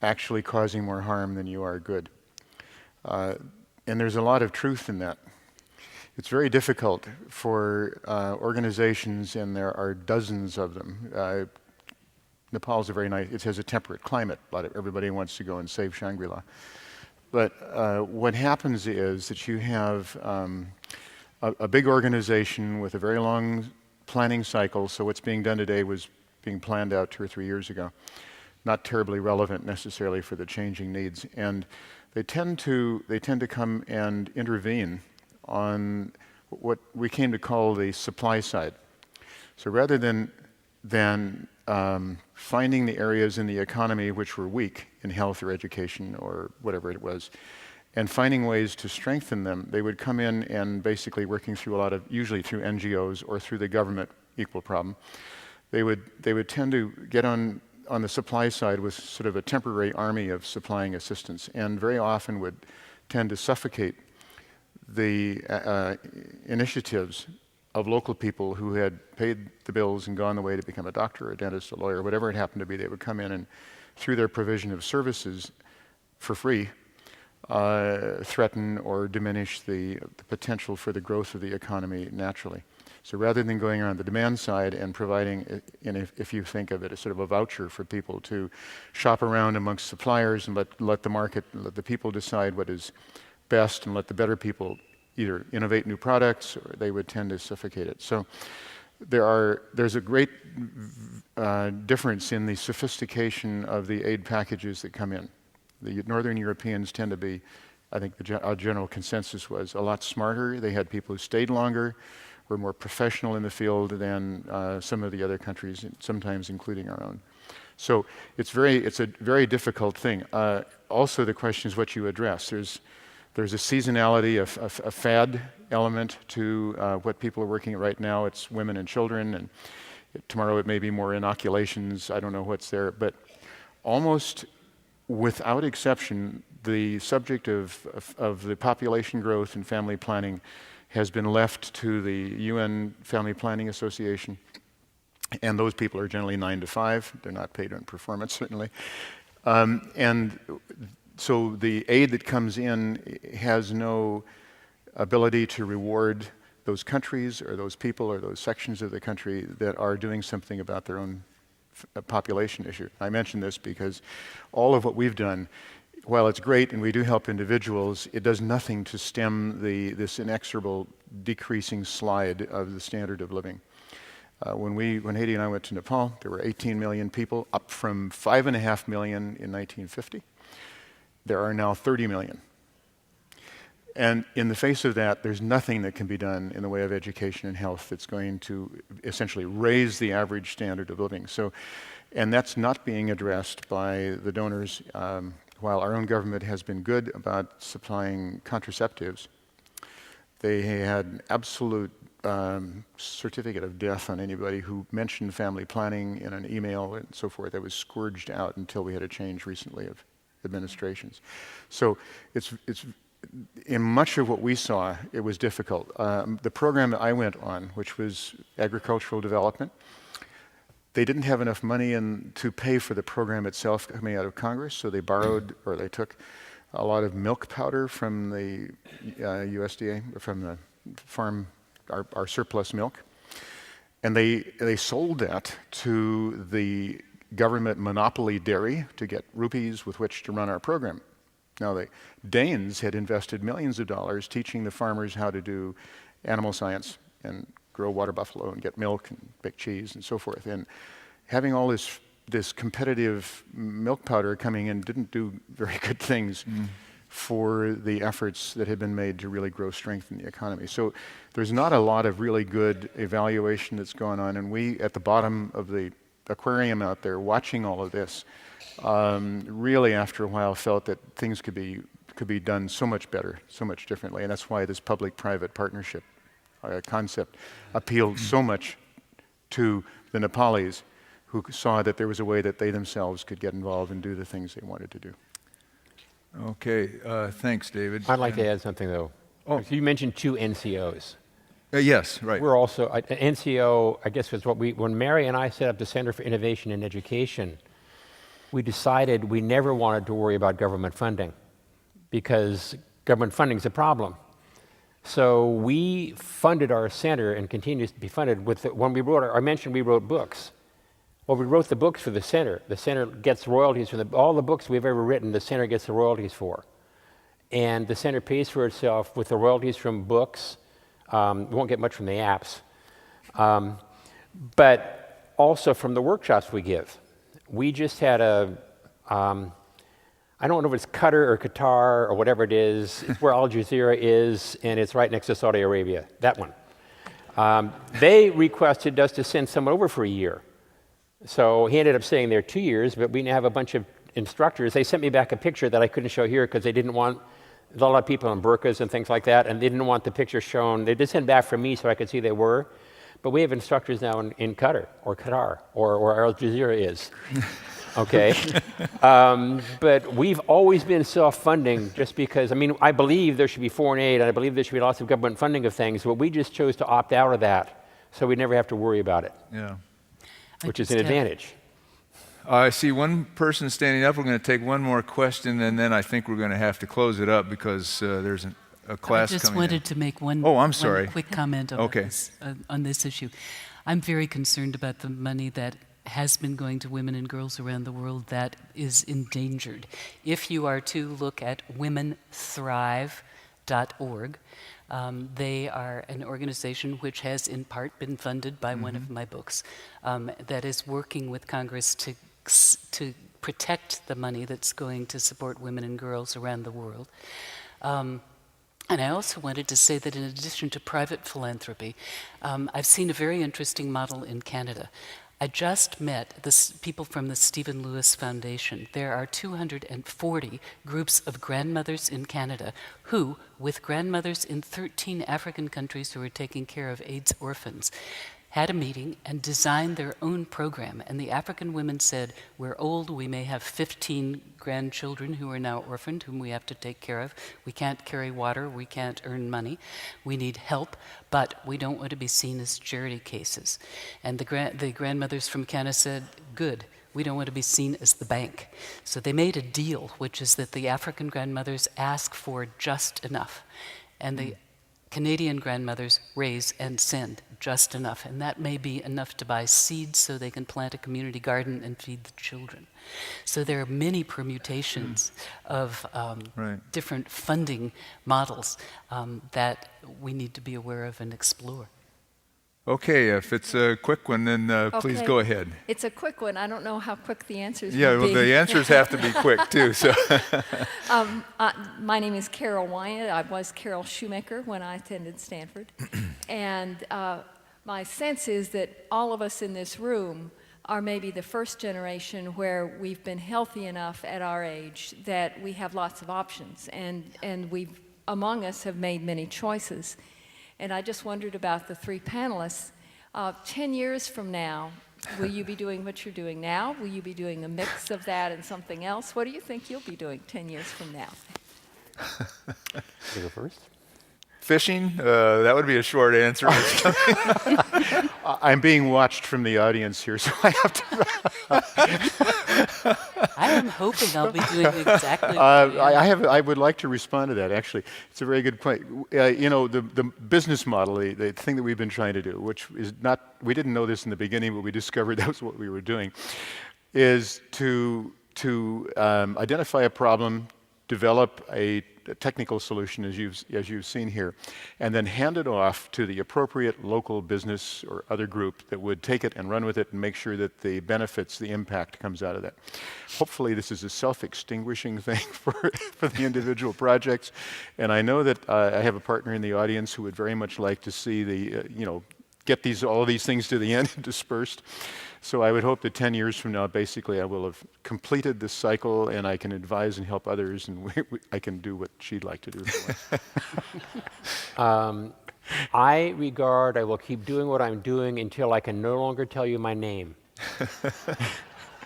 actually causing more harm than you are good. And there's a lot of truth in that. It's very difficult for organizations, and there are dozens of them. Nepal's it has a temperate climate. Everybody wants to go and save Shangri-La. But what happens is that you have a big organization with a very long planning cycle. So what's being done today was being planned out 2 or 3 years ago. Not terribly relevant necessarily for the changing needs. And they tend to come and intervene on what we came to call the supply side. So rather than finding the areas in the economy which were weak in health or education or whatever it was, and finding ways to strengthen them, they would come in and basically working through usually through NGOs or through the government, equal problem. They would tend to get on the supply side with sort of a temporary army of supplying assistance, and very often would tend to suffocate the initiatives of local people who had paid the bills and gone the way to become a doctor, a dentist, a lawyer, whatever it happened to be. They would come in and, through their provision of services for free, threaten or diminish the potential for the growth of the economy naturally. So rather than going around the demand side and providing, if you think of it as sort of a voucher for people to shop around amongst suppliers and let the market, let the people decide what is best, and let the better people either innovate new products, or they would tend to suffocate it. So there's a great difference in the sophistication of the aid packages that come in. The Northern Europeans tend to be, I think our general consensus was, a lot smarter. They had people who stayed longer, were more professional in the field than some of the other countries, sometimes including our own. So it's a very difficult thing. Also, the question is what you address. There's a seasonality, a fad element to what people are working at right now. It's women and children, and tomorrow it may be more inoculations. I don't know what's there, but almost without exception, the subject of the population growth and family planning has been left to the UN Family Planning Association, and those people are generally 9 to 5. They're not paid on performance, certainly. And So the aid that comes in has no ability to reward those countries or those people or those sections of the country that are doing something about their own population issue. I mention this because all of what we've done, while it's great and we do help individuals, it does nothing to stem this inexorable decreasing slide of the standard of living. When Haiti and I went to Nepal, there were 18 million people, up from 5.5 million in 1950. There are now 30 million. And in the face of that, there's nothing that can be done in the way of education and health that's going to essentially raise the average standard of living. So, and that's not being addressed by the donors. While our own government has been good about supplying contraceptives, they had an absolute certificate of death on anybody who mentioned family planning in an email and so forth. That was scourged out until we had a change recently of administrations. So it's in much of what we saw, it was difficult. The program that I went on, which was agricultural development, they didn't have enough money to pay for the program itself coming out of Congress, so they borrowed, or they took a lot of milk powder from the USDA, or from the farm, our surplus milk, and they sold that to the government monopoly dairy to get rupees with which to run our program. Now, the Danes had invested millions of dollars teaching the farmers how to do animal science and grow water buffalo and get milk and bake cheese and so forth. And having all this competitive milk powder coming in didn't do very good things for the efforts that had been made to really grow strength in the economy. So there's not a lot of really good evaluation that's going on. And we, at the bottom of the aquarium out there, watching all of this, really after a while felt that things could be done so much better, so much differently. And that's why this public-private partnership concept appealed so much to the Nepalis, who saw that there was a way that they themselves could get involved and do the things they wanted to do. Okay, thanks, David. I'd like to add something, though. Oh. So you mentioned 2 NCOs. Yes, right. We're also, NCO, I guess was when Mary and I set up the Center for Innovation in Education, we decided we never wanted to worry about government funding because government funding is a problem. So we funded our center and continues to be funded with, when we wrote, I mentioned we wrote books. Well, we wrote the books for the center. The center gets royalties from all the books we've ever written, the center gets the royalties for. And the center pays for itself with the royalties from books. We won't get much from the apps. But also from the workshops we give. We just had I don't know if it's Qatar or Qatar or whatever it is. It's where Al Jazeera is, and it's right next to Saudi Arabia, that one. They requested us to send someone over for a year. So he ended up staying there 2 years, but we now have a bunch of instructors. They sent me back a picture that I couldn't show here because they didn't want, there's a lot of people in burqas and things like that, and they didn't want the picture shown. They did send back for me so I could see they were. But we have instructors now in Qatar, or Al Jazeera is. Okay. But we've always been self-funding just because, I mean, I believe there should be foreign aid, and I believe there should be lots of government funding of things, but we just chose to opt out of that so we never have to worry about it. Yeah. Which is an advantage. I see one person standing up. We're going to take one more question, and then I think we're going to have to close it up because there's a class coming in. I just wanted to make one quick comment on this issue. I'm very concerned about the money that has been going to women and girls around the world that is endangered. If you are to look at womenthrive.org, they are an organization which has in part been funded by one of my books that is working with Congress to protect the money that's going to support women and girls around the world. And I also wanted to say that in addition to private philanthropy, I've seen a very interesting model in Canada. I just met the people from the Stephen Lewis Foundation. There are 240 groups of grandmothers in Canada who, with grandmothers in 13 African countries who are taking care of AIDS orphans, had a meeting and designed their own program. And the African women said, we're old, we may have 15 grandchildren who are now orphaned, whom we have to take care of. We can't carry water, we can't earn money. We need help, but we don't want to be seen as charity cases. And the grandmothers from Canada said, good, We don't want to be seen as the bank. So they made a deal, which is that the African grandmothers ask for just enough, and the Canadian grandmothers raise and send just enough. And that may be enough to buy seeds so they can plant a community garden and feed the children. So there are many permutations of different funding models that we need to be aware of and explore. Okay, if it's a quick one, then please go ahead. It's a quick one. I don't know how quick the answers will be. Yeah, well, the answers have to be quick, too. So. My name is Carol Wyatt. I was Carol Shoemaker when I attended Stanford. And my sense is that all of us in this room are maybe the first generation where we've been healthy enough at our age that we have lots of options. And we, among us, have made many choices. And I just wondered about the three panelists. 10 years from now, will you be doing what you're doing now? Will you be doing a mix of that and something else? What do you think you'll be doing 10 years from now? You go first. Fishing? That would be a short answer. I'm being watched from the audience here, so I have to. I am hoping I'll be doing exactly I would like to respond to that, actually. It's a very good point. The business model, the thing that we've been trying to do, which is not, we didn't know this in the beginning, but we discovered that was what we were doing, is to identify a problem, develop a technical solution, as you've seen here, and then hand it off to the appropriate local business or other group that would take it and run with it and make sure that the benefits, the impact comes out of that. Hopefully this is a self-extinguishing thing for the individual projects, and I know that I have a partner in the audience who would very much like to see get all of these things to the end and dispersed. So I would hope that 10 years from now, basically, I will have completed this cycle and I can advise and help others, and I can do what she'd like to do for us. I will keep doing what I'm doing until I can no longer tell you my name.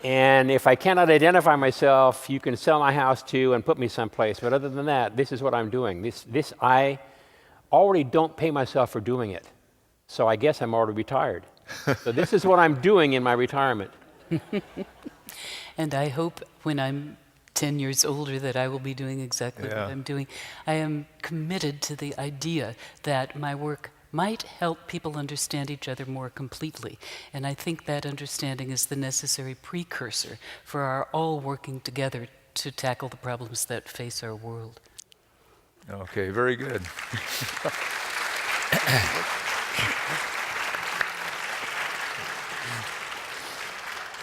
And if I cannot identify myself, you can sell my house too and put me someplace. But other than that, this is what I'm doing. I already don't pay myself for doing it. So I guess I'm already retired. So this is what I'm doing in my retirement. And I hope when I'm 10 years older that I will be doing exactly what I'm doing. I am committed to the idea that my work might help people understand each other more completely. And I think that understanding is the necessary precursor for our all working together to tackle the problems that face our world. Okay, very good.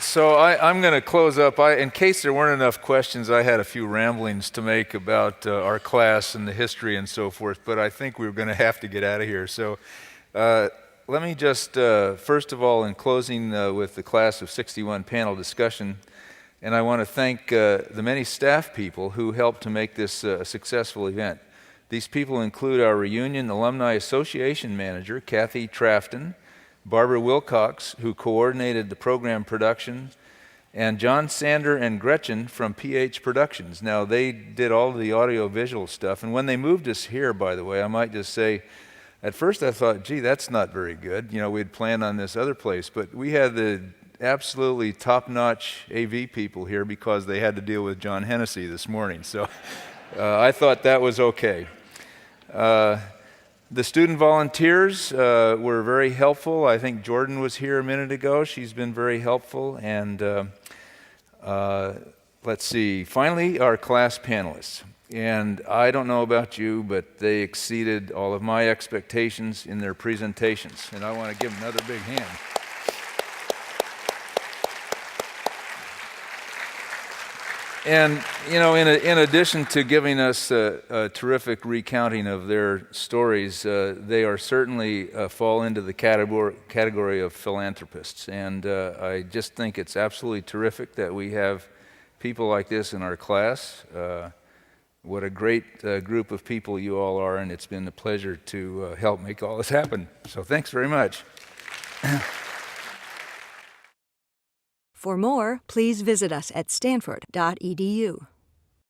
So I'm going to close up. In case there weren't enough questions, I had a few ramblings to make about our class and the history and so forth, but I think we're going to have to get out of here. So let me just, first of all, in closing with the class of 61 panel discussion, and I want to thank the many staff people who helped to make this a successful event. These people include our reunion Alumni Association Manager, Kathy Trafton, Barbara Wilcox, who coordinated the program production, and John Sander and Gretchen from PH Productions. Now, they did all of the audio-visual stuff, and when they moved us here, by the way, I might just say, at first I thought, gee, that's not very good. We'd planned on this other place, but we had the absolutely top-notch AV people here because they had to deal with John Hennessy this morning, so I thought that was okay. The student volunteers were very helpful. I think Jordan was here a minute ago. She's been very helpful. And let's see, finally, our class panelists. And I don't know about you, but they exceeded all of my expectations in their presentations. And I want to give them another big hand. And, in addition to giving us a terrific recounting of their stories, they are certainly fall into the category of philanthropists. And I just think it's absolutely terrific that we have people like this in our class. What a great group of people you all are, and it's been a pleasure to help make all this happen. So thanks very much. For more, please visit us at stanford.edu.